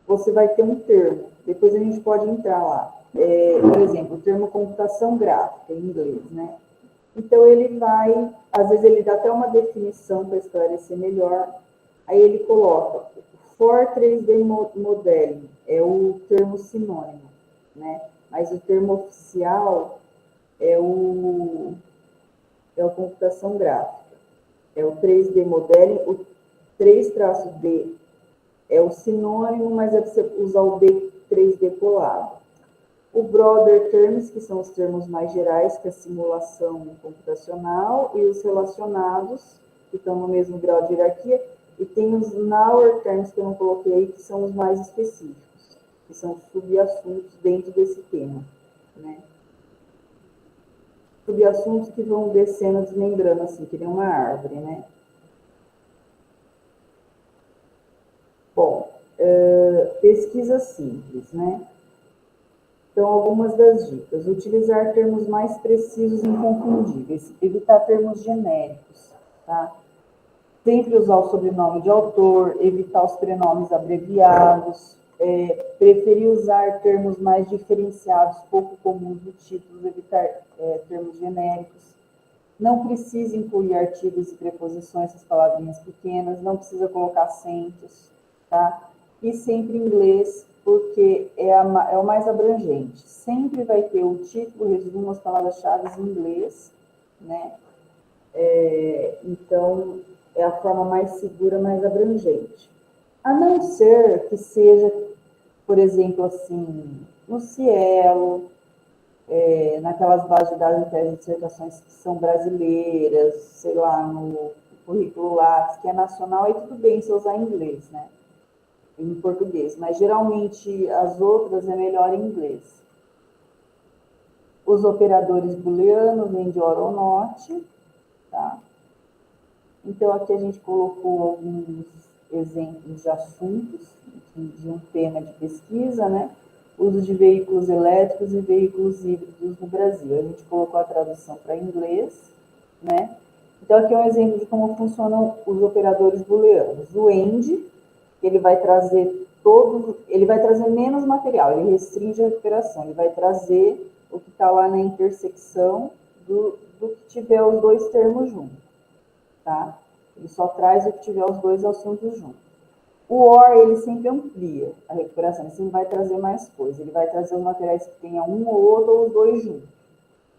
Você vai ter um termo, depois a gente pode entrar lá. Por exemplo, o termo computação gráfica, em inglês, né? Então ele vai, às vezes ele dá até uma definição para esclarecer melhor, aí ele coloca For 3D Modeling, é o termo sinônimo, né? Mas o termo oficial é o computação gráfica. É o 3D Modeling, o 3-D é o sinônimo, mas é você usar o D 3D colado. O Broader Terms, que são os termos mais gerais, que é a simulação computacional, e os relacionados, que estão no mesmo grau de hierarquia, e tem os Narrower Terms, que eu não coloquei aí, que são os mais específicos, que são subassuntos dentro desse tema, né? Subassuntos que vão descendo, desmembrando, assim, que nem uma árvore, né? Bom, pesquisa simples, né? Então, algumas das dicas. Utilizar termos mais precisos e inconfundíveis. Evitar termos genéricos, tá? Sempre usar o sobrenome de autor, evitar os prenomes abreviados, preferir usar termos mais diferenciados, pouco comuns no título, evitar termos genéricos. Não precisa incluir artigos e preposições, essas palavrinhas pequenas, não precisa colocar acentos, tá? E sempre em inglês, porque é o mais abrangente. Sempre vai ter o título, o resumo, as palavras-chave em inglês, né? Então, é a forma mais segura, mais abrangente. A não ser que seja, por exemplo, assim, no Cielo, naquelas bases de dados de tese de dissertações que são brasileiras, sei lá, no currículo Lattes, que é nacional, aí tudo bem se usar em inglês, né? Em português, mas geralmente as outras é melhor em inglês. Os operadores booleanos, nem de or ou not, tá? Então, aqui a gente colocou alguns exemplos de assuntos, de um tema de pesquisa, né? Uso de veículos elétricos e veículos híbridos no Brasil. A gente colocou a tradução para inglês, né? Então, aqui é um exemplo de como funcionam os operadores booleanos. O AND, ele vai trazer menos material, ele restringe a recuperação, ele vai trazer o que está lá na intersecção do que tiver os dois termos juntos, tá? Ele só traz o que tiver os dois assuntos juntos. O OR, ele sempre amplia a recuperação, ele sempre vai trazer mais coisa, ele vai trazer os materiais que tenha um ou outro ou os dois juntos,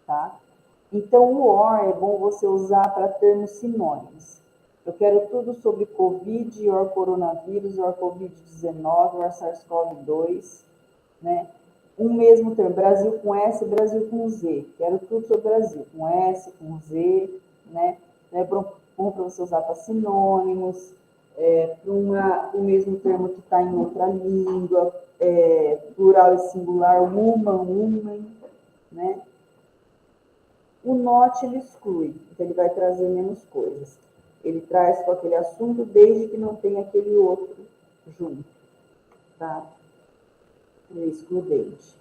tá? Então, o OR é bom você usar para termos sinônimos. Eu quero tudo sobre Covid, or coronavírus, or Covid-19, or SARS-CoV-2, né? Um mesmo termo, Brasil com S, Brasil com Z. Quero tudo sobre Brasil, com S, com Z, né? É bom para você usar para sinônimos, para o mesmo termo que está em outra língua, plural e singular, woman, né? O not ele exclui, então ele vai trazer menos coisas. Ele traz com aquele assunto desde que não tenha aquele outro junto, tá? Ele é excludente.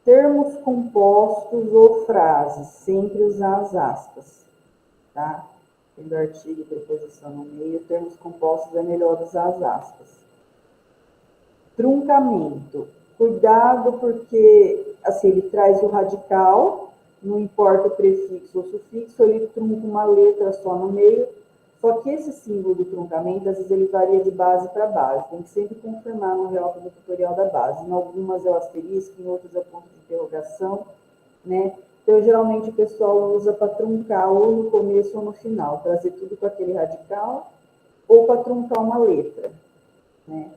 Termos compostos ou frases, sempre usar as aspas, tá? Tendo artigo e preposição no meio, termos compostos é melhor usar as aspas. Truncamento. Cuidado porque, assim, ele traz o radical, não importa o prefixo ou sufixo, ele trunca uma letra só no meio, só que esse símbolo do truncamento, às vezes ele varia de base para base, tem que sempre confirmar no relato do tutorial da base. Em algumas é o asterisco, em outras é o ponto de interrogação, né? Então, geralmente o pessoal usa para truncar ou no começo ou no final, trazer tudo com aquele radical, ou para truncar uma letra, né?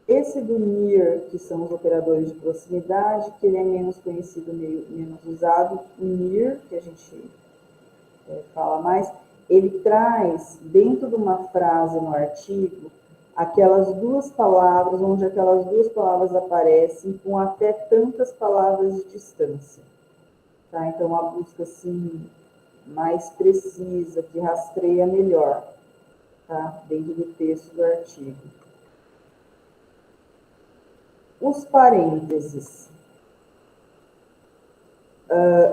Esse do near, que são os operadores de proximidade, que ele é menos conhecido, menos usado. O near, que a gente fala mais, ele traz dentro de uma frase no artigo aquelas duas palavras, onde aquelas duas palavras aparecem com até tantas palavras de distância. Tá? Então, uma busca assim, mais precisa, que rastreia melhor, tá? Dentro do texto do artigo. Os parênteses.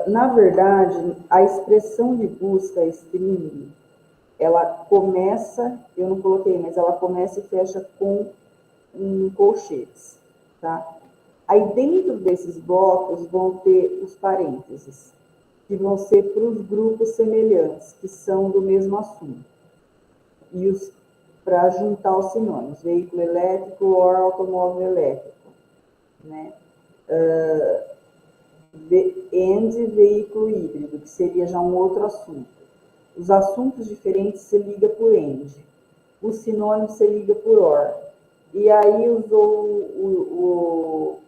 Na verdade, a expressão de busca string, ela começa, eu não coloquei, mas ela começa e fecha com colchetes, tá? Aí dentro desses blocos vão ter os parênteses, que vão ser para os grupos semelhantes, que são do mesmo assunto. E os para juntar os sinônimos, veículo elétrico ou automóvel elétrico, né? And veículo híbrido, que seria já um outro assunto. Os assuntos diferentes se liga por and. O sinônimo se liga por or. E aí usou o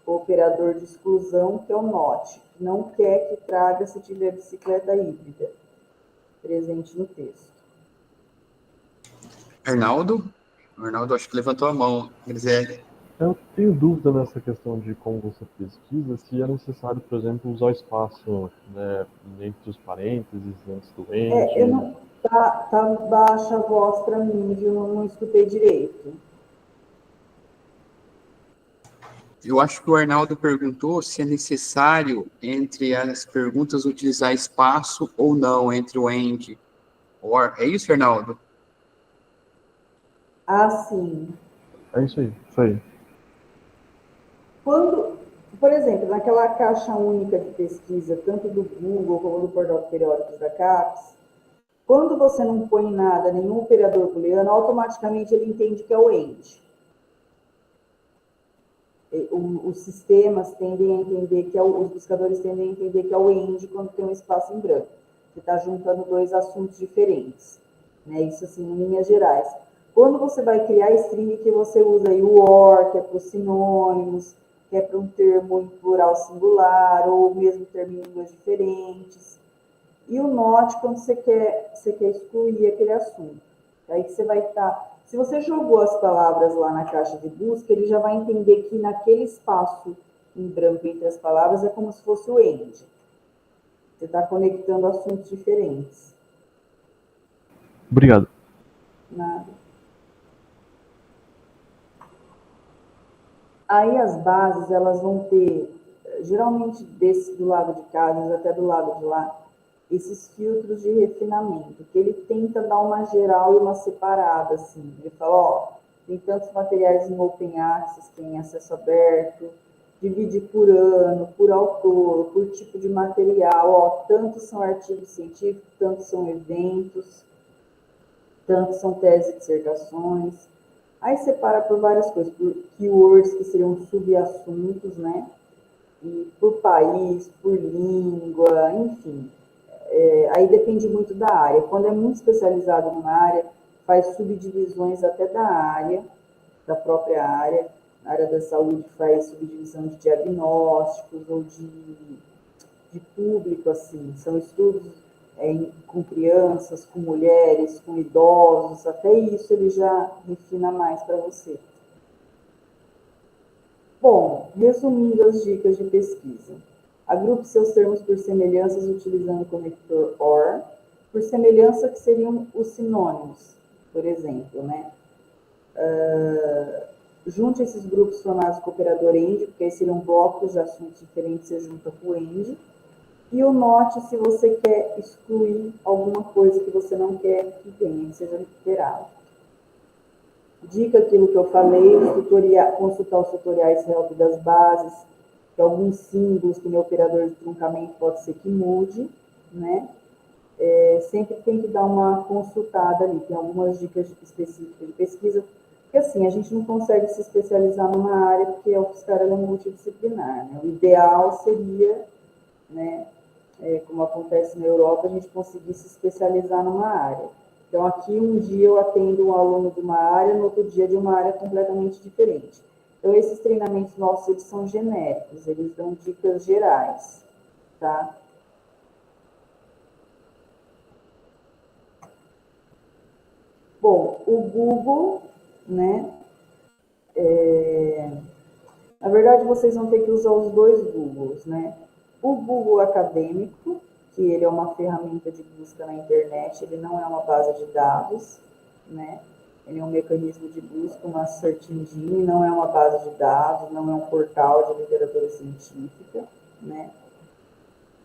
operador de exclusão, que é o not, que não quer que traga se tiver bicicleta híbrida presente no texto. Arnaldo? O Arnaldo acho que levantou a mão. Grisele. Eu tenho dúvida nessa questão de como você pesquisa, se é necessário, por exemplo, usar o espaço, né, entre os parênteses, antes do end. Tá baixa a voz para mim, viu? Não escutei direito. Eu acho que o Arnaldo perguntou se é necessário, entre as perguntas, utilizar espaço ou não, entre o and, or. É isso, Arnaldo? Ah, sim. É isso aí, isso aí. Quando, por exemplo, naquela caixa única de pesquisa, tanto do Google como do portal de periódicos da CAPES, quando você não põe nada, nenhum operador booleano, automaticamente ele entende que é o end. Os sistemas tendem a entender que os buscadores tendem a entender que é o end quando tem um espaço em branco. Você está juntando dois assuntos diferentes, né? Isso assim, em linhas gerais. Quando você vai criar string, que você usa aí o or, que é para os sinônimos, que é para um termo em plural singular, ou mesmo termo em línguas diferentes. E o not, quando você quer excluir aquele assunto. Aí que você vai estar... Se você jogou as palavras lá na caixa de busca, ele já vai entender que naquele espaço em branco entre as palavras é como se fosse o end. Você está conectando assuntos diferentes. Obrigado. Nada. Aí as bases, elas vão ter, geralmente desse do lado de cá, às vezes até do lado de lá, esses filtros de refinamento, que ele tenta dar uma geral e uma separada, assim. Ele fala, ó, tem tantos materiais em open access, tem acesso aberto, divide por ano, por autor, por tipo de material, ó, tantos são artigos científicos, tantos são eventos, tantos são teses e dissertações. Aí separa por várias coisas, por keywords, que seriam subassuntos, né? E por país, por língua, enfim. Aí depende muito da área. Quando é muito especializado numa área, faz subdivisões até da área, da própria área. A área da saúde faz subdivisão de diagnósticos ou de público, assim. São estudos com crianças, com mulheres, com idosos, até isso ele já refina mais para você. Bom, resumindo as dicas de pesquisa. Agrupe seus termos por semelhanças utilizando o conector OR, por semelhança que seriam os sinônimos, por exemplo, né? Junte esses grupos formados com o operador AND, porque aí seriam blocos de assuntos diferentes, você junta com o AND. E o note se você quer excluir alguma coisa que você não quer que tenha, que seja literal. Dica aquilo que eu falei, consultar os tutoriais help das bases, que alguns símbolos que no operador de truncamento pode ser que mude, né? Sempre tem que dar uma consultada ali, tem algumas dicas específicas de pesquisa, porque assim, a gente não consegue se especializar numa área, porque a UFSCar é multidisciplinar, né? O ideal seria, né, como acontece na Europa, a gente conseguir se especializar numa área. Então, aqui um dia eu atendo um aluno de uma área, no outro dia de uma área completamente diferente. Então, esses treinamentos nossos, eles são genéricos, eles dão dicas gerais, tá? Bom, o Google, né? Na verdade, vocês vão ter que usar os dois Googles, né? O Google Acadêmico, que ele é uma ferramenta de busca na internet, ele não é uma base de dados, né? Ele é um mecanismo de busca, uma search engine, não é uma base de dados, não é um portal de literatura científica, né?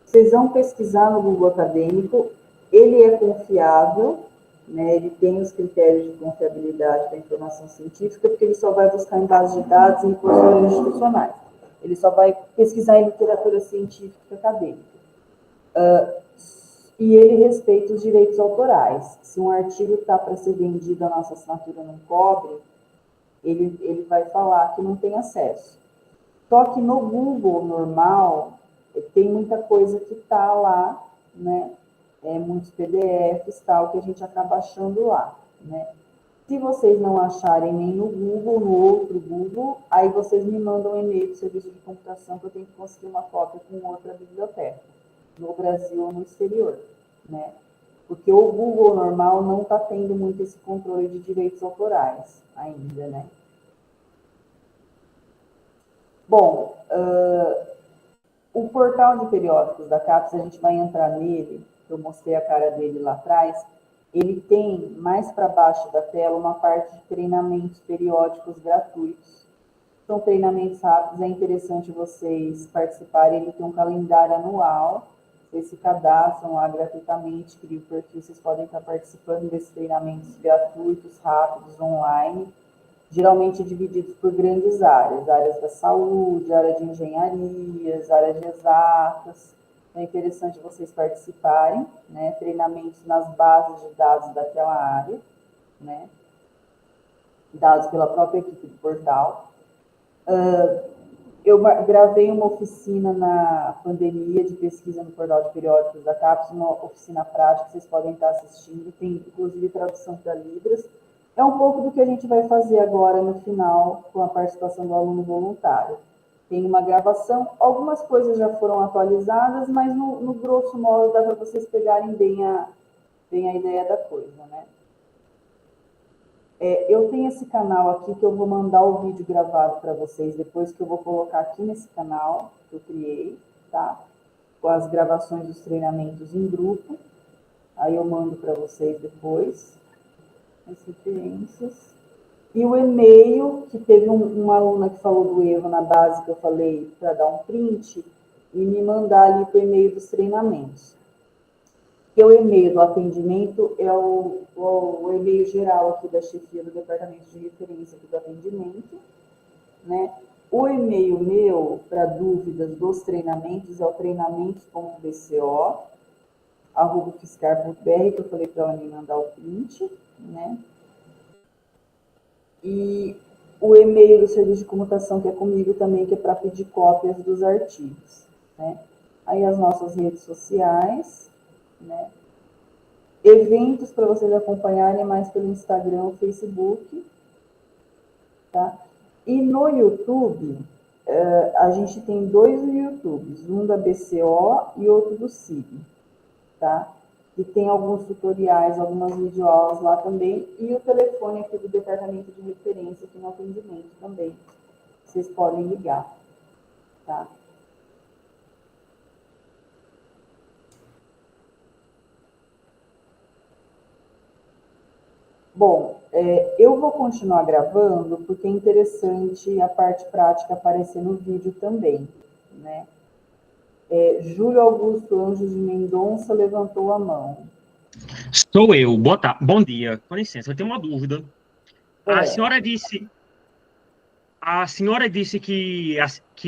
Vocês vão pesquisar no Google Acadêmico, ele é confiável, né? Ele tem os critérios de confiabilidade da informação científica, porque ele só vai buscar em bases de dados e em repositórios institucionais. Ele só vai pesquisar em literatura científica acadêmica. E ele respeita os direitos autorais. Se um artigo está para ser vendido, a nossa assinatura não cobre, ele vai falar que não tem acesso. Só que no Google normal, tem muita coisa que está lá, né? Muitos PDFs, tal, que a gente acaba achando lá, né? Se vocês não acharem nem no Google, no outro Google, aí vocês me mandam um e-mail do serviço de computação que eu tenho que conseguir uma cópia com outra biblioteca, no Brasil ou no exterior, né? Porque o Google normal não está tendo muito esse controle de direitos autorais ainda, né? Bom, o portal de periódicos da CAPES, a gente vai entrar nele, eu mostrei a cara dele lá atrás, ele tem, mais para baixo da tela, uma parte de treinamentos periódicos gratuitos. São treinamentos rápidos, é interessante vocês participarem, ele tem um calendário anual, vocês se cadastram lá gratuitamente, criam o perfil, vocês podem estar participando desses treinamentos gratuitos, rápidos, online. geralmente divididos por grandes áreas, áreas da saúde, área de engenharias, área de exatas. É interessante vocês participarem, né? Treinamentos nas bases de dados daquela área, né? Dados pela própria equipe do portal. Eu gravei uma oficina na pandemia de pesquisa no portal de periódicos da CAPES, uma oficina prática que vocês podem estar assistindo, tem inclusive tradução para Libras. É um pouco do que a gente vai fazer agora no final, com a participação do aluno voluntário. Tem uma gravação, algumas coisas já foram atualizadas, mas no grosso modo dá para vocês pegarem bem a ideia da coisa, né? Eu tenho esse canal aqui que eu vou mandar o vídeo gravado para vocês depois, que eu vou colocar aqui nesse canal que eu criei, tá? Com as gravações dos treinamentos em grupo. Aí eu mando para vocês depois as referências. E o e-mail, que teve uma aluna que falou do erro na base que eu falei para dar um print e me mandar ali para o e-mail dos treinamentos. Que o e-mail do atendimento é o e-mail geral aqui da chefia do departamento de referência aqui do atendimento, né? O e-mail meu para dúvidas dos treinamentos é o treinamentos.bco@fiscar.br, que eu falei para ela me mandar o print, né? E o e-mail do serviço de comutação que é comigo também, que é para pedir cópias dos artigos, né? Aí as nossas redes sociais, né? Eventos para vocês acompanharem mais pelo Instagram ou Facebook, tá? E no YouTube, a gente tem 2 YouTubes, um da BCO e outro do CIG, tá? E tem alguns tutoriais, algumas videoaulas lá também, e o telefone aqui do departamento de referência aqui no atendimento também, vocês podem ligar, tá? Bom, eu vou continuar gravando porque é interessante a parte prática aparecer no vídeo também, né? Júlio Augusto Anjos de Mendonça levantou a mão. Sou eu. Bom dia. Com licença, eu tenho uma dúvida. A É, senhora disse, a senhora disse que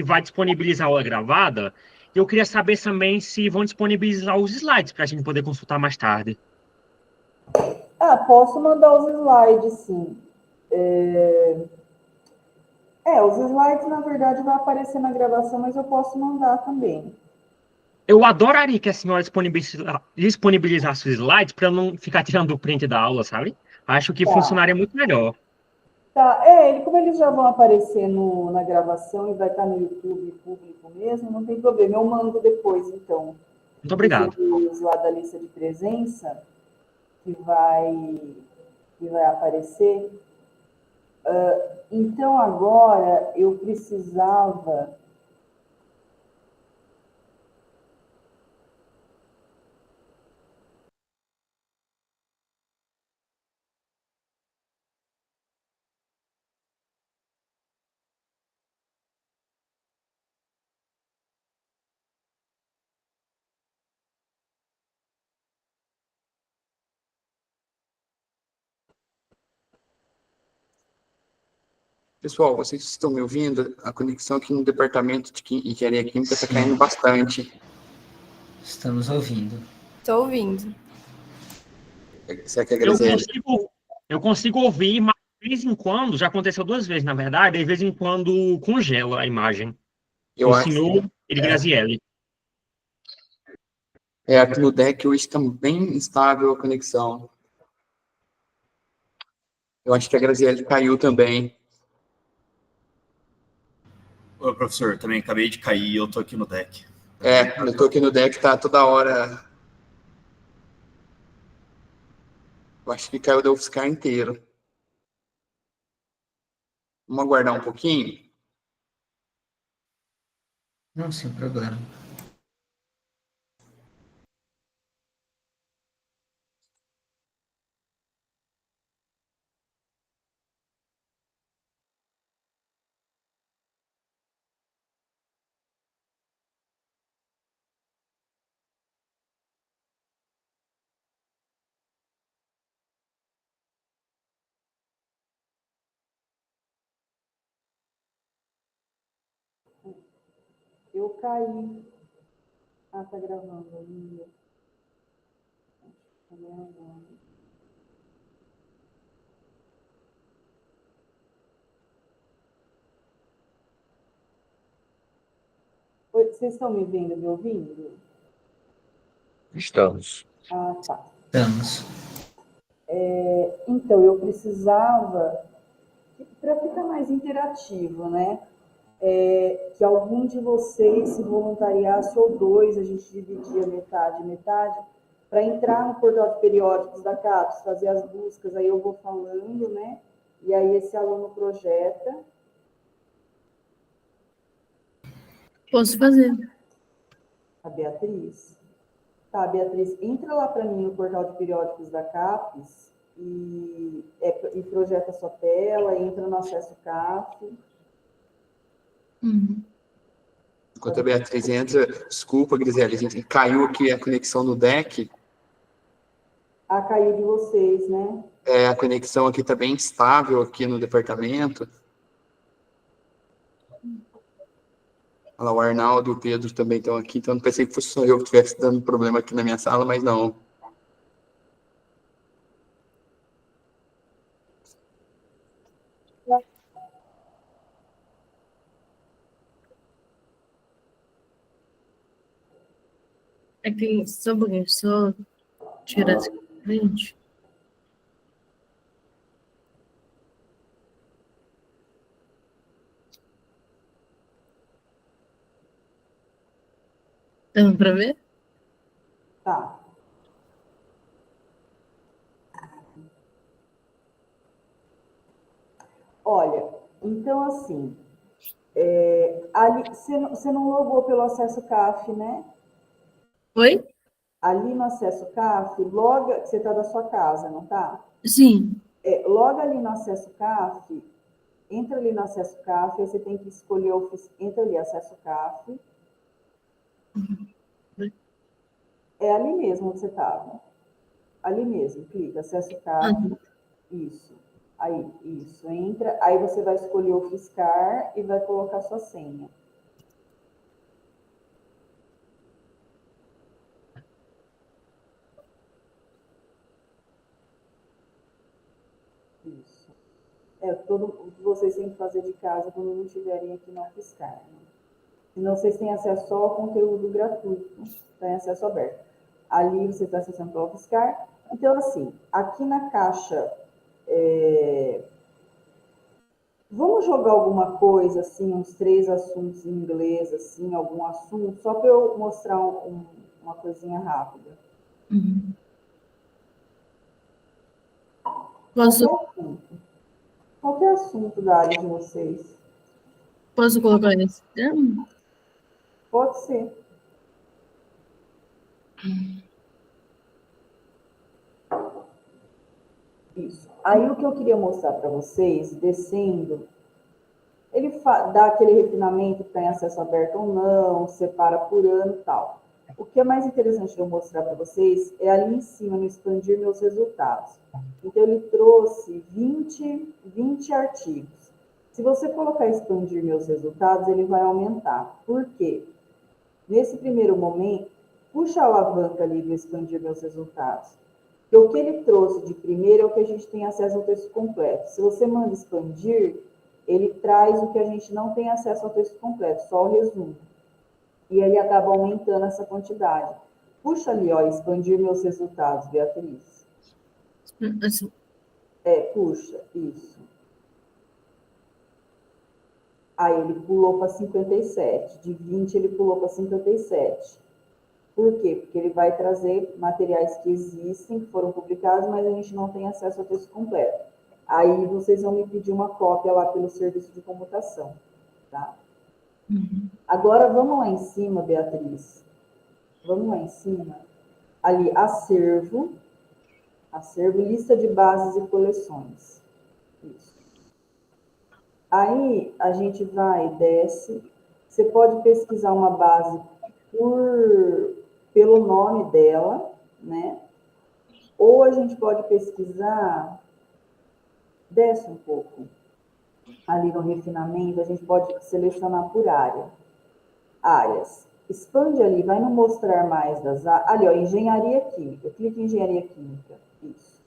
vai disponibilizar a aula gravada. Eu queria saber também se vão disponibilizar os slides para a gente poder consultar mais tarde. posso mandar os slides, sim. Os slides, na verdade, vai aparecer na gravação, mas eu posso mandar também. Eu adoraria que a senhora disponibilizasse os slides para eu não ficar tirando o print da aula, sabe? Acho que Tá, funcionaria muito melhor. tá. Como eles já vão aparecer na gravação e vai estar no YouTube público mesmo, não tem problema. Eu mando depois, então, Muito os obrigado. e-mails lá da lista de presença que vai aparecer. Então, agora, eu precisava... Pessoal, vocês estão me ouvindo? A conexão aqui no departamento de engenharia química está caindo bastante. Estamos ouvindo. Estou ouvindo. Será que a Eu Graziele... consigo, eu consigo ouvir, mas de vez em quando, já aconteceu 2 vezes, na verdade, de vez em quando congela a imagem. Eu O acho senhor e Graziele. aqui no deck hoje está bem instável a conexão. Eu acho que a Graziele caiu também. Ô, professor, também acabei de cair, eu tô aqui no deck. Eu tô aqui no deck, tá toda hora. Eu acho que caiu o Delphiscar inteiro. Vamos aguardar um pouquinho. Não, sem problema. Eu caí. Ah, tá gravando ainda. Tá gravando. Oi, vocês estão me vendo, me ouvindo? Estamos. Ah, tá. Estamos. Então, eu precisava, para ficar mais interativo, né? Que algum de vocês se voluntariasse, ou dois, a gente dividia metade, metade, para entrar no portal de periódicos da CAPES, fazer as buscas, aí eu vou falando, né? E aí esse aluno projeta. Posso fazer. A Beatriz. Tá, Beatriz, entra lá para mim no portal de periódicos da CAPES e projeta a sua tela, entra no acesso CAF. Uhum. Enquanto a Beatriz entra, desculpa, Grisele, a gente caiu aqui a conexão no deck. Ah, caiu de vocês, né? A conexão aqui está bem estável aqui no departamento. Olha lá, o Arnaldo e o Pedro também estão aqui, então não pensei que fosse só eu que estivesse dando problema aqui na minha sala, mas não. É que, só um pouquinho, só tirar esse print. Dá pra ver? Tá. Olha, então assim, ali, você não logou pelo acesso CAF, né? Oi? Ali no acesso CAF, loga, você está da sua casa, não tá? Sim. Loga ali no acesso CAF, entra ali no acesso CAF, aí você tem que escolher, entra ali, acesso CAF. É ali mesmo onde você estava. Ali mesmo, clica, acesso CAF, isso. Aí, isso, entra, aí você vai escolher o Fiscar e vai colocar sua senha. Isso. Vocês têm que fazer de casa quando não estiverem aqui no Fiscar, né? Senão vocês têm acesso só ao conteúdo gratuito, tem acesso aberto. Ali você está acessando para o Fiscar. Então, assim, aqui na caixa, vamos jogar alguma coisa, assim, uns 3 assuntos em inglês, assim, algum assunto, só para eu mostrar uma coisinha rápida. Uhum. Posso Qualquer assunto da área de vocês. colocar nesse? Pode ser. Isso. Aí o que eu queria mostrar para vocês, descendo, ele dá aquele refinamento que tem acesso aberto ou não, separa por ano e tal. O que é mais interessante de eu mostrar para vocês é ali em cima, no expandir meus resultados. Então, ele trouxe 20 artigos. Se você colocar expandir meus resultados, ele vai aumentar. Por quê? Nesse primeiro momento, puxa a alavanca ali do expandir meus resultados. Porque o que ele trouxe de primeiro é o que a gente tem acesso ao texto completo. Se você manda expandir, ele traz o que a gente não tem acesso ao texto completo, só o resumo. E ele acaba aumentando essa quantidade. Puxa ali, ó, expandir meus resultados, Beatriz. Assim. Puxa, isso. Aí ele pulou para 57. De 20 ele pulou para 57. Por quê? Porque ele vai trazer materiais que existem, que foram publicados, mas a gente não tem acesso ao texto completo. Aí vocês vão me pedir uma cópia lá pelo serviço de comutação, tá? Uhum. Agora, vamos lá em cima, Beatriz. Vamos lá em cima. Ali, acervo, lista de bases e coleções. Isso. Aí, a gente vai, desce. Você pode pesquisar uma base pelo nome dela, né? Ou a gente pode pesquisar, desce um pouco, ali no refinamento, a gente pode selecionar por área. áreas. Expande ali, vai no mostrar mais das áreas. Ali, ó, engenharia química. Clica em engenharia química. Isso.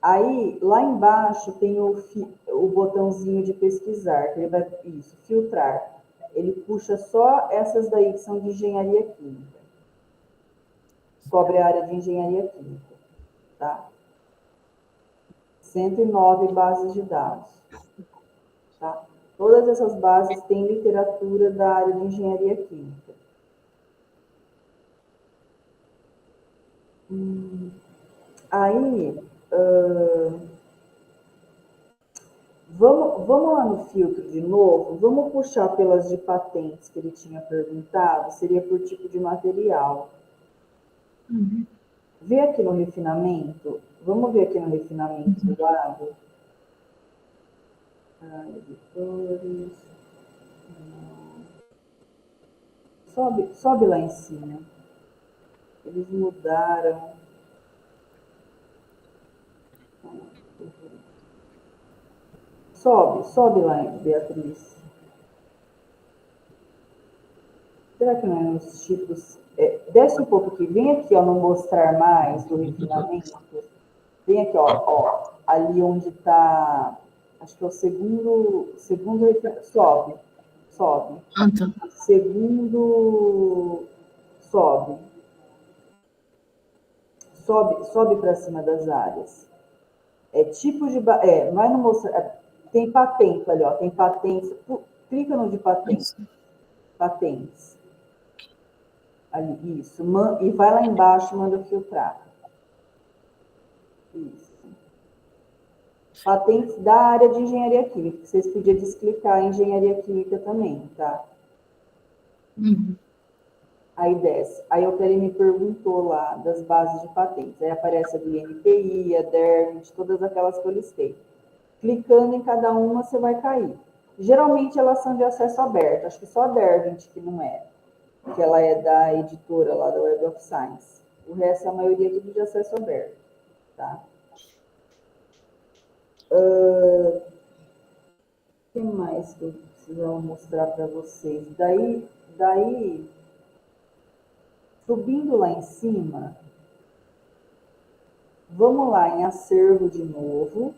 Aí, lá embaixo, tem o botãozinho de pesquisar, que ele vai, isso, filtrar. Ele puxa só essas daí que são de engenharia química. Cobre a área de engenharia química, tá? 109 bases de dados, tá? Todas essas bases têm literatura da área de engenharia química. Aí, vamos lá no filtro de novo, vamos puxar pelas de patentes que ele tinha perguntado, seria por tipo de material. Vê aqui no refinamento, vamos ver aqui no refinamento do lado. Editores. Sobe lá em cima. Eles mudaram. Sobe lá, Beatriz. Será que não é nos tipos? Desce um pouco aqui, vem aqui, ó, no mostrar mais do refinamento. Vem aqui, ó, ali onde está, acho que é o segundo sobe. Ah, tá. Segundo, sobe para cima das áreas. Tipo de, vai no mostrar, tem patente ali, ó, tem patentes, clica no de patentes. Patentes. Ali, isso. E vai lá embaixo e manda filtrar. Isso. Patentes da área de engenharia química. Vocês podiam desclicar em engenharia química também, tá? Aí desce. Aí o Kelly me perguntou lá das bases de patentes. Aí aparece a do INPI, a Derwent, todas aquelas que eu listei. Clicando em cada uma, você vai cair. Geralmente elas são de acesso aberto. Acho que só a Derwent que não é. Que ela é da editora lá da Web of Science. O resto, a maioria, é tudo de acesso aberto, tá? O que mais que eu precisava mostrar para vocês? Daí, subindo lá em cima, vamos lá em acervo de novo,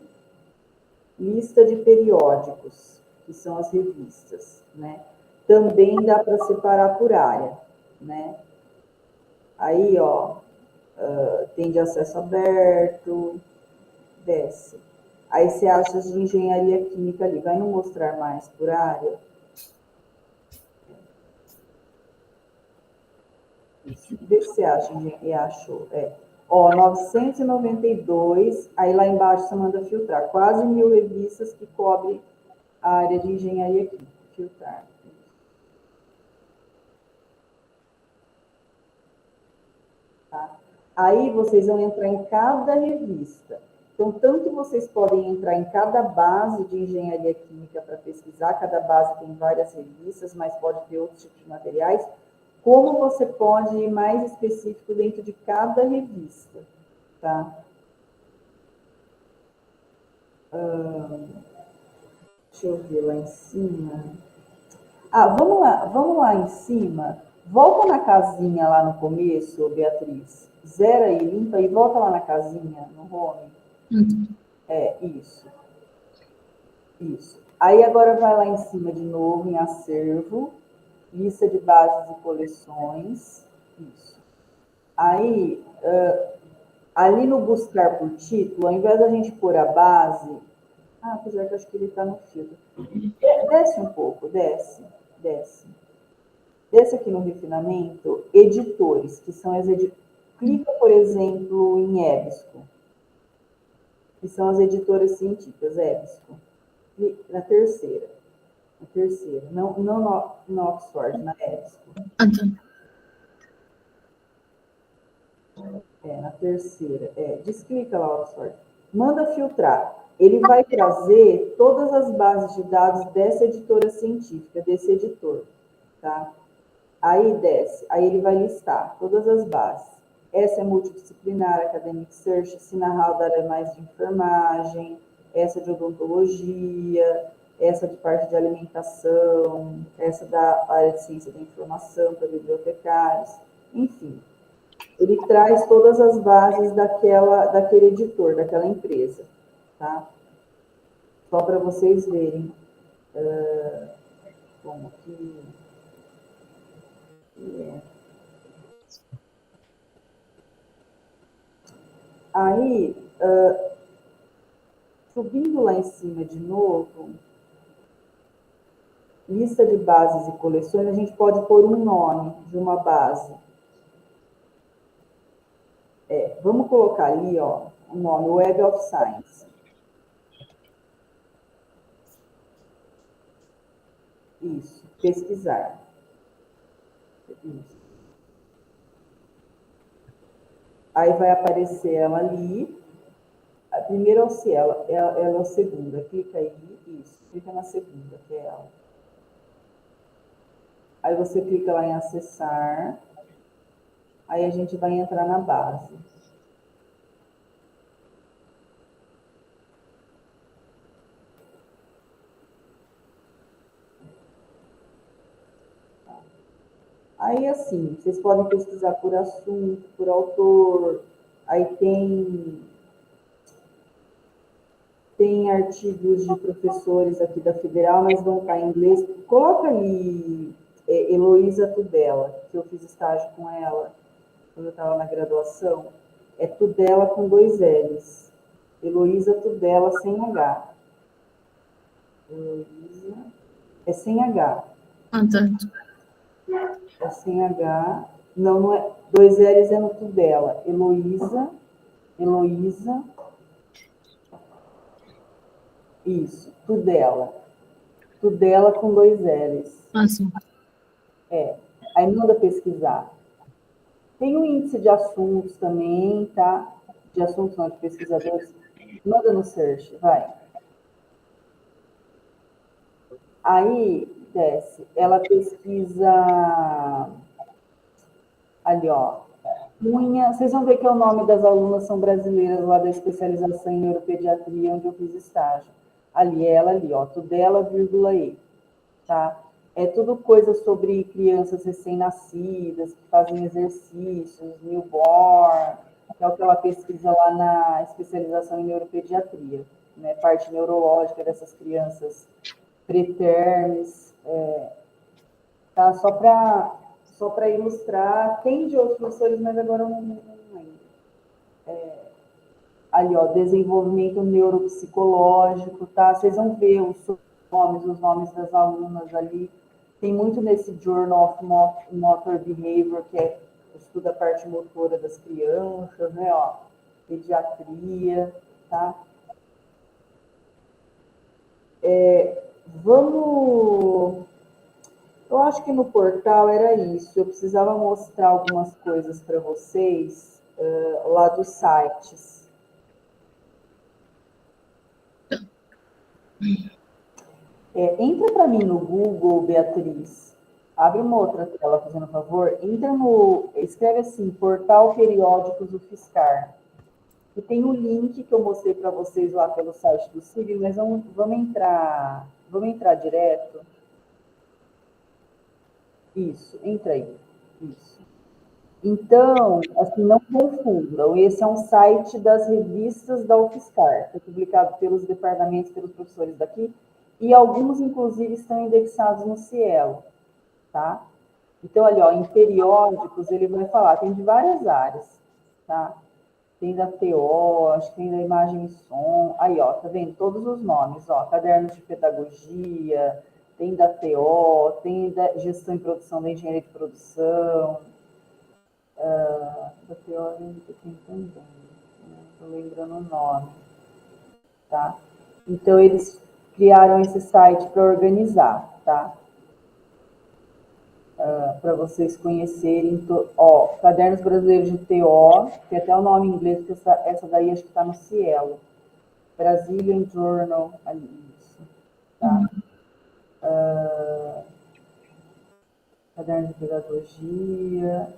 lista de periódicos, que são as revistas, né? Também dá para separar por área, né? Aí, ó, tem de acesso aberto, desce. Aí você acha as de engenharia química ali, vai não mostrar mais por área? Vê se você acha, e achou, Ó, 992, aí lá embaixo você manda filtrar. Quase 1000 revistas que cobrem a área de engenharia química. Filtrar. Tá? Aí vocês vão entrar em cada revista. Então, tanto vocês podem entrar em cada base de engenharia química para pesquisar, cada base tem várias revistas, mas pode ter outros tipos de materiais, como você pode ir mais específico dentro de cada revista, tá? Deixa eu ver lá em cima. Vamos lá em cima. Volta na casinha lá no começo, Beatriz. Zera e limpa e volta lá na casinha, no home. Isso. Isso. Aí agora vai lá em cima de novo, em acervo, lista de bases e coleções. Isso. Aí, ali no buscar por título, ao invés da gente pôr a base... apesar que eu acho que ele está no filtro. Desce um pouco, desce. Desce aqui no refinamento, editores, que são as editoras. Clica, por exemplo, em EBSCO, que são as editoras científicas, EBSCO. Na terceira. Não no Oxford, na EBSCO. Na terceira. Desclica lá, Oxford. Manda filtrar. Ele vai trazer todas as bases de dados dessa editora científica, desse editor, tá? Aí desce, aí ele vai listar todas as bases. Essa é multidisciplinar, Academic Search, Sinahal da área mais de enfermagem, essa de odontologia, essa de parte de alimentação, essa da área de ciência da informação para bibliotecários, enfim. Ele traz todas as bases daquele editor, daquela empresa, tá? Só para vocês verem como que é. Aí, subindo lá em cima de novo, lista de bases e coleções, a gente pode pôr um nome de uma base. Vamos colocar ali, ó, o nome Web of Science. Isso, pesquisar. Isso. Aí vai aparecer ela ali. A primeira é o C, ela é a segunda. Clica aí, isso. Clica na segunda, que é ela. Aí você clica lá em acessar. Aí a gente vai entrar na base. Aí, assim, vocês podem pesquisar por assunto, por autor. Aí tem artigos de professores aqui da Federal, mas vão estar em inglês. Coloca ali Heloísa Tudela, que eu fiz estágio com ela quando eu estava na graduação. É Tudela com 2 L's. Heloísa Tudela sem H. Heloísa é sem H. Ah, tá. É sem H. Não é. 2 L's é no Tudela. Heloísa. Isso, Tudela. Tudela com 2 L's. Ah, sim. Aí manda pesquisar. Tem o índice de assuntos também, tá? De assuntos não, de pesquisadores. Manda no search, vai. Aí, desce. Ela pesquisa ali, ó. Cunha. Vocês vão ver que é o nome das alunas são brasileiras lá da especialização em neuropediatria, onde eu fiz estágio. Ali, ela ali, ó. Tudela, vírgula E. Tá? É tudo coisa sobre crianças recém-nascidas, que fazem exercícios, newborn, que é o que ela pesquisa lá na especialização em neuropediatria, né? Parte neurológica dessas crianças pretermes, tá? Só para ilustrar, tem de outros professores, mas agora eu não lembro. Ali, ó, desenvolvimento neuropsicológico, tá? Vocês vão ver os nomes das alunas ali. Tem muito nesse Journal of Motor Behavior, que estuda a parte motora das crianças, né, ó, pediatria, tá? Eu acho que no portal era isso. Eu precisava mostrar algumas coisas para vocês lá dos sites. Entra para mim no Google, Beatriz. Abre uma outra tela, fazendo favor. Escreve assim, Portal Periódicos UFSCar. E tem um link que eu mostrei para vocês lá pelo site do CIV, mas vamos entrar direto. Isso, entra aí. Isso. Então, assim, não confundam. Esse é um site das revistas da UFSCar, foi publicado pelos departamentos, pelos professores daqui, e alguns, inclusive, estão indexados no Cielo, tá? Então, ali, ó, em periódicos, ele vai falar, tem de várias áreas, tá? Tem da TO, acho que tem da imagem e som, aí, ó, tá vendo? Todos os nomes, ó, cadernos de pedagogia, tem da TO, tem da gestão e produção da engenharia de produção, da TO tem também, estou lembrando o nome, tá? Então, eles criaram esse site para organizar, tá? Para vocês conhecerem, ó, Cadernos Brasileiros de TO, que até o nome em inglês, porque essa daí acho que está no Cielo. Brazilian Journal, ali, isso, tá? Cadernos de Pedagogia,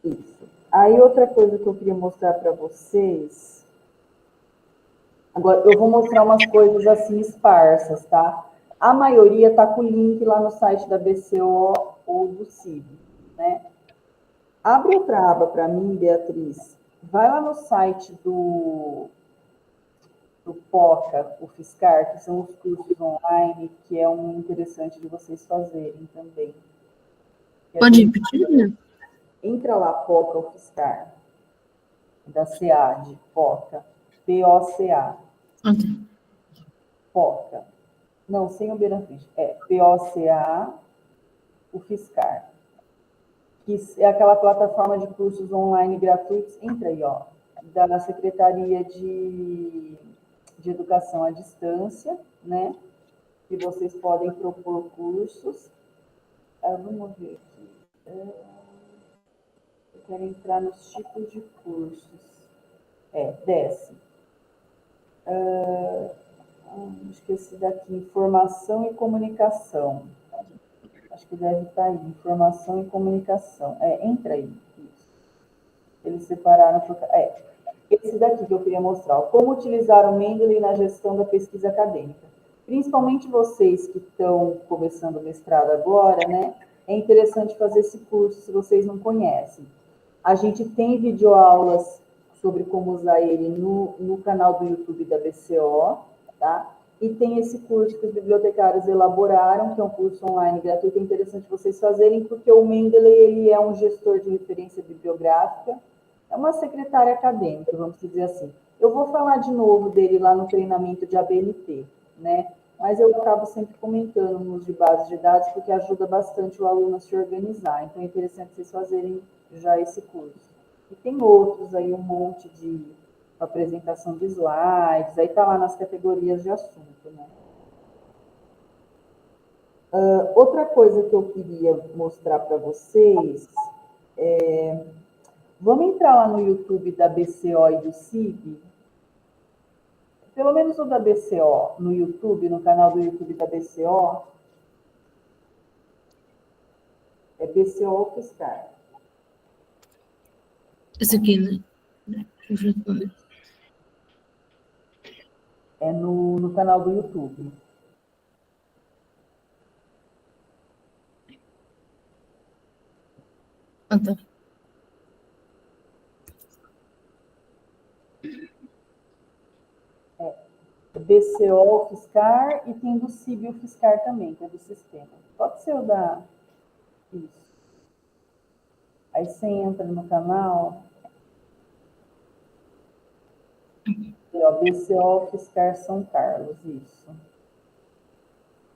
isso. Aí, outra coisa que eu queria mostrar para vocês, Agora, eu vou mostrar umas coisas assim esparsas, tá? A maioria está com o link lá no site da BCO ou do CIB, né? Abre outra aba para mim, Beatriz. Vai lá no site do POCA, o Fiscar, que são os cursos online, que é um interessante de vocês fazerem também. Pode repetir, né? Entra lá, POCA, o Fiscar, da SEAD, POCA, P-O-C-A. Ok. POCA. Não, sem o B na frente. É P-O-C-A, o Fiscar. Que é aquela plataforma de cursos online gratuitos. Entra aí, ó, da Secretaria de Educação à Distância, né? Que vocês podem propor cursos. Vamos ver aqui. Eu quero entrar nos tipos de cursos. Desce. Esqueci daqui. Informação e comunicação. Acho que deve estar aí. Informação e comunicação. Entra aí. Isso. Eles separaram por... esse daqui que eu queria mostrar. Como utilizar o Mendeley na gestão da pesquisa acadêmica. Principalmente vocês que estão começando o mestrado agora, né? É interessante fazer esse curso se vocês não conhecem. A gente tem videoaulas sobre como usar ele no canal do YouTube da BCO, tá? E tem esse curso que os bibliotecários elaboraram, que é um curso online gratuito, é interessante vocês fazerem, porque o Mendeley, ele é um gestor de referência bibliográfica, é uma secretária acadêmica, vamos dizer assim. Eu vou falar de novo dele lá no treinamento de ABNT, né? Mas eu acabo sempre comentando nos de base de dados, porque ajuda bastante o aluno a se organizar. Então, é interessante vocês fazerem já esse curso. E tem outros aí, um monte de apresentação de slides, aí está lá nas categorias de assunto, né? Outra coisa que eu queria mostrar para vocês vamos entrar lá no YouTube da BCO e do CIB, pelo menos o da BCO, no YouTube, no canal do YouTube da BCO, é BCO Fiscar. Esse aqui, né? Deixa eu responder. É no canal do YouTube. Ah, tá. BCO Fiscar e tem do CIB o Fiscar também, que é do sistema. Pode ser o da... Isso. Aí você entra no canal... BCO Fiscar São Carlos, isso.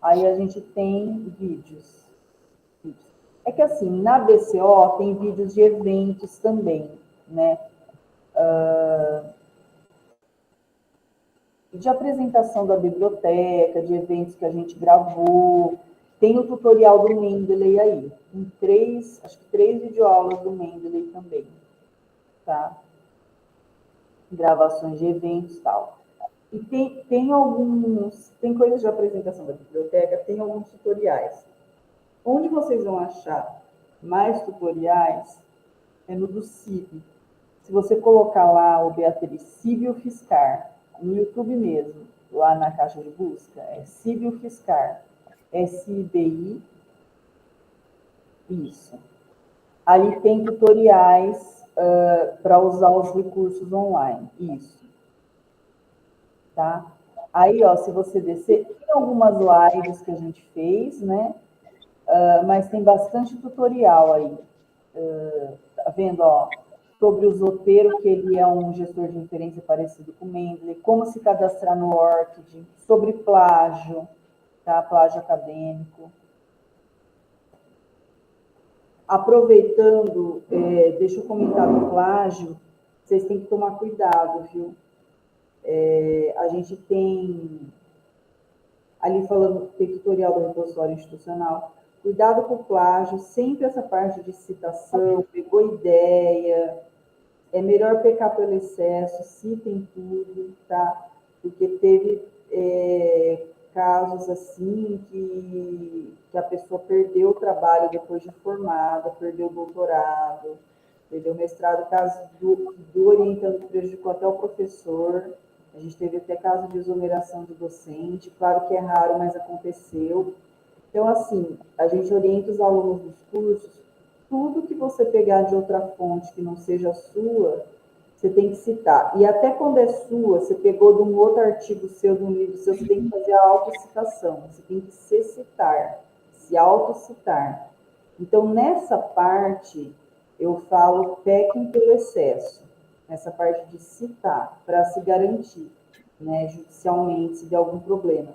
Aí a gente tem vídeos. É que assim, na BCO tem vídeos de eventos também, né? De apresentação da biblioteca, de eventos que a gente gravou. Tem o tutorial do Mendeley aí. Acho que 3 videoaulas do Mendeley também, tá? Gravações de eventos e tal. E tem coisas de apresentação da biblioteca, tem alguns tutoriais. Onde vocês vão achar mais tutoriais é no do CIB. Se você colocar lá o Beatriz CIB e o Fiscar, no YouTube mesmo, lá na caixa de busca, é CIB e o Fiscar, SIBI, isso. Ali tem tutoriais para usar os recursos online, isso. Tá? Aí, ó, se você descer, tem algumas lives que a gente fez, né? Mas tem bastante tutorial aí. Tá vendo, ó? Sobre o Zotero, que ele é um gestor de referência parecido com o Mendeley, como se cadastrar no ORCID, sobre plágio, tá? Plágio acadêmico. Aproveitando, deixa eu comentar do plágio, vocês têm que tomar cuidado, viu? A gente tem, ali falando, tem tutorial do repositório institucional, cuidado com o plágio, sempre essa parte de citação, pegou ideia, é melhor pecar pelo excesso, citem tudo, tá? Porque teve casos assim que a pessoa perdeu o trabalho depois de formada, perdeu o doutorado, perdeu o mestrado, caso do orientando prejudicou até o professor, A gente teve até caso de exoneração de docente, claro que é raro, mas aconteceu. Então, assim, a gente orienta os alunos dos cursos, tudo que você pegar de outra fonte que não seja sua, você tem que citar. E até quando é sua, você pegou de um outro artigo seu, de um livro seu, você tem que fazer a autocitação, você tem que se citar, se autocitar. Então, nessa parte, eu falo pequem pelo excesso, nessa parte de citar, para se garantir, né, judicialmente, se der algum problema.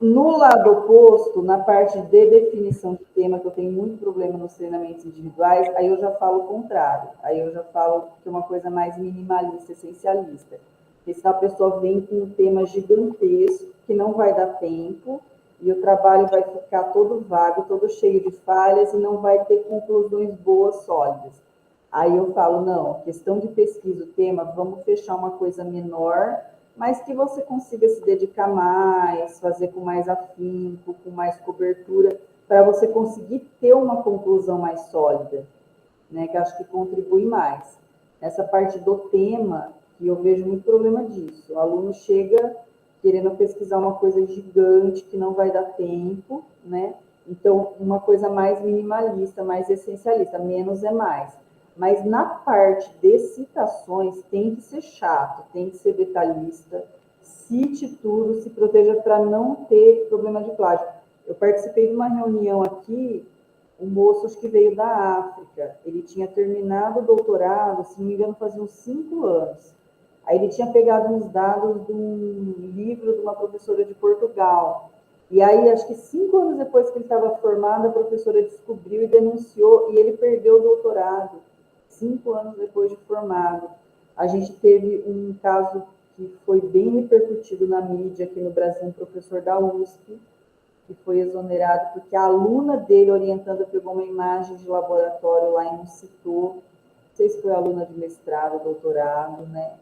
No lado oposto, na parte de definição de tema, que eu tenho muito problema nos treinamentos individuais, aí eu já falo o contrário. Aí eu já falo que é uma coisa mais minimalista, essencialista. Porque senão a pessoa vem com um tema gigantesco, que não vai dar tempo, e o trabalho vai ficar todo vago, todo cheio de falhas, e não vai ter conclusões boas, sólidas. Aí eu falo, não, questão de pesquisa, o tema, vamos fechar uma coisa menor, mas que você consiga se dedicar mais, fazer com mais afinco, com mais cobertura, para você conseguir ter uma conclusão mais sólida, né, que acho que contribui mais. Essa parte do tema, que eu vejo muito problema disso, o aluno chega querendo pesquisar uma coisa gigante que não vai dar tempo, né, então uma coisa mais minimalista, mais essencialista, menos é mais. Mas na parte de citações tem que ser chato, tem que ser detalhista, cite tudo, se proteja para não ter problema de plágio. Eu participei de uma reunião aqui, um moço acho que veio da África, ele tinha terminado o doutorado, se não me engano, fazia uns 5 anos. Aí ele tinha pegado uns dados de um livro de uma professora de Portugal. E aí, acho que 5 anos depois que ele estava formado, a professora descobriu e denunciou, e ele perdeu o doutorado. 5 anos depois de formado. A gente teve um caso que foi bem repercutido na mídia aqui no Brasil, um professor da USP, que foi exonerado porque a aluna dele, orientando, pegou uma imagem de laboratório lá e não citou. Não sei se foi aluna de mestrado, doutorado, né?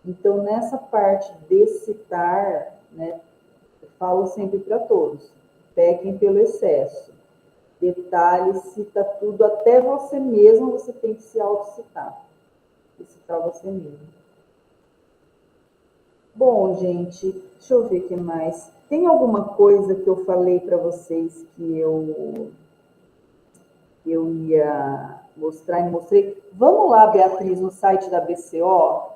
Então, nessa parte de citar, né, eu falo sempre para todos, pequem pelo excesso. Detalhe, cita tudo, até você mesmo você tem que se autocitar. Citar você mesmo. Bom, gente, deixa eu ver o que mais. Tem alguma coisa que eu falei para vocês que eu ia mostrar e mostrei? Vamos lá, Beatriz, no site da BCO.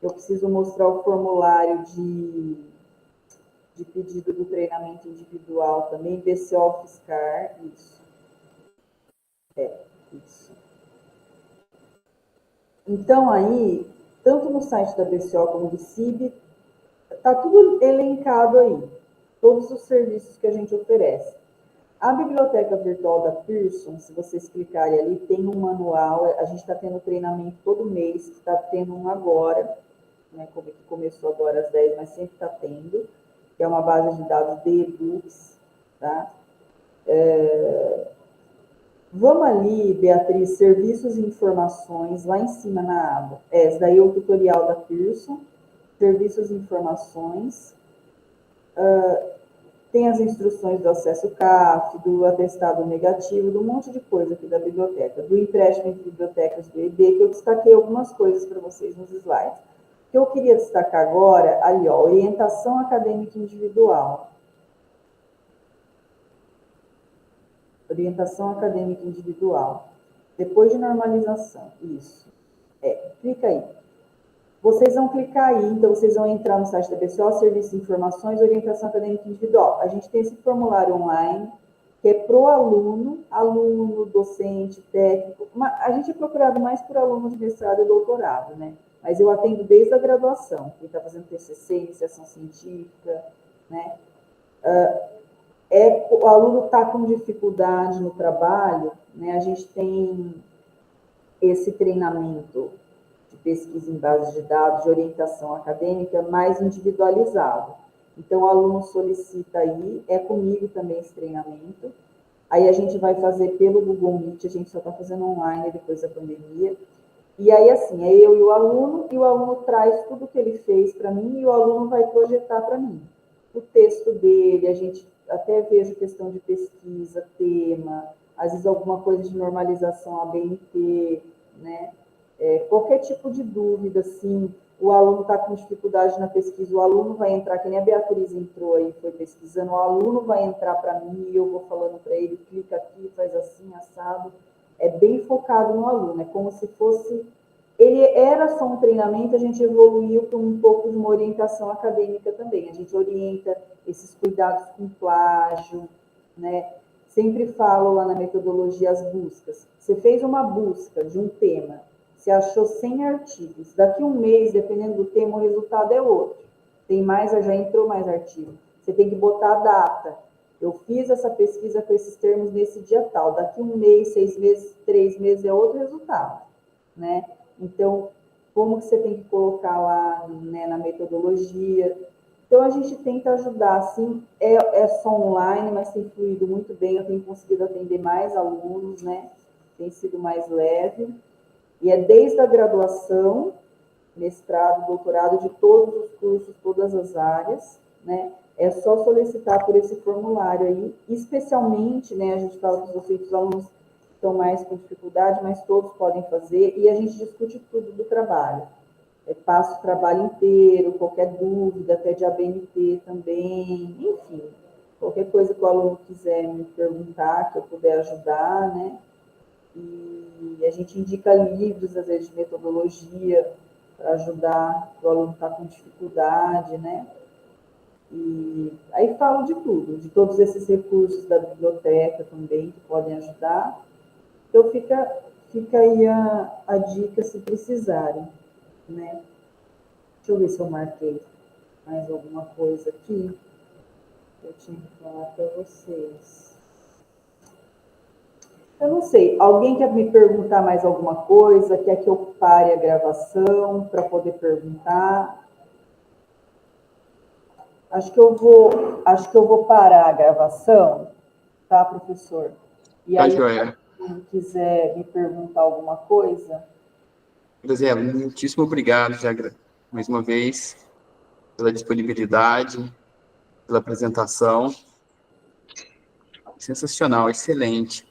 Eu preciso mostrar o formulário de pedido do treinamento individual também, BCO Fiscar, isso. Isso. Então, aí, tanto no site da BCO como do CIB, está tudo elencado aí, todos os serviços que a gente oferece. A biblioteca virtual da Pearson, se vocês clicarem ali, tem um manual, a gente está tendo treinamento todo mês, está tendo um agora, né, como que começou agora às 10, mas sempre está tendo, que é uma base de dados de e-books, tá? Vamos ali, Beatriz, serviços e informações, lá em cima na aba. Esse daí é o tutorial da Pearson, serviços e informações. Tem as instruções do acesso CAF, do atestado negativo, de um monte de coisa aqui da biblioteca, do empréstimo entre bibliotecas do ED, que eu destaquei algumas coisas para vocês nos slides. O que eu queria destacar agora, ali, ó, orientação acadêmica individual. Orientação acadêmica individual. Depois de normalização. Isso. Clica aí. Vocês vão clicar aí, então vocês vão entrar no site da BCO, Serviço de Informações, Orientação Acadêmica Individual. A gente tem esse formulário online, que é para o aluno, docente, técnico. A gente é procurado mais por aluno de mestrado e doutorado, né? Mas eu atendo desde a graduação, quem está fazendo TCC, iniciação científica, né? O aluno está com dificuldade no trabalho, né? A gente tem esse treinamento de pesquisa em bases de dados, de orientação acadêmica, mais individualizado. Então, o aluno solicita aí, é comigo também esse treinamento. Aí a gente vai fazer pelo Google Meet, a gente só está fazendo online depois da pandemia. E aí, assim, é eu e o aluno traz tudo que ele fez para mim e o aluno vai projetar para mim. O texto dele, a gente até vejo questão de pesquisa, tema, às vezes alguma coisa de normalização ABNT, né? Qualquer tipo de dúvida, assim, o aluno está com dificuldade na pesquisa, o aluno vai entrar, que nem a Beatriz entrou aí, foi pesquisando, o aluno vai entrar para mim e eu vou falando para ele, clica aqui, faz assim, assado. É bem focado no aluno, é como se fosse... Ele era só um treinamento, a gente evoluiu para um pouco de uma orientação acadêmica também. A gente orienta esses cuidados com plágio, né? Sempre falo lá na metodologia as buscas. Você fez uma busca de um tema, você achou 100 artigos. Daqui a um mês, dependendo do tema, o resultado é outro. Tem mais, já entrou mais artigo. Você tem que botar a data. Eu fiz essa pesquisa com esses termos nesse dia tal. Daqui a um mês, 6 meses, 3 meses é outro resultado, né? Então, como que você tem que colocar lá, né, na metodologia? Então, a gente tenta ajudar, assim, é só online, mas tem fluído muito bem, eu tenho conseguido atender mais alunos, né? Tem sido mais leve. E é desde a graduação, mestrado, doutorado, de todos os cursos, todas as áreas, né? É só solicitar por esse formulário aí, especialmente, né, a gente fala que os alunos estão mais com dificuldade, mas todos podem fazer, e a gente discute tudo do trabalho. Passa o trabalho inteiro, qualquer dúvida, até de ABNT também, enfim, qualquer coisa que o aluno quiser me perguntar, que eu puder ajudar, né? E a gente indica livros, às vezes, de metodologia, para ajudar o aluno que está com dificuldade, né? E aí falo de tudo, de todos esses recursos da biblioteca também, que podem ajudar. Então, fica aí a dica se precisarem, né? Deixa eu ver se eu marquei mais alguma coisa aqui que eu tinha que falar para vocês. Eu não sei, alguém quer me perguntar mais alguma coisa? Quer que eu pare a gravação para poder perguntar? Acho que eu vou parar a gravação, tá, professor? E Tá, aí, joia. se alguém quiser me perguntar alguma coisa... José, muitíssimo obrigado, mais uma vez, pela disponibilidade, pela apresentação. Sensacional, excelente.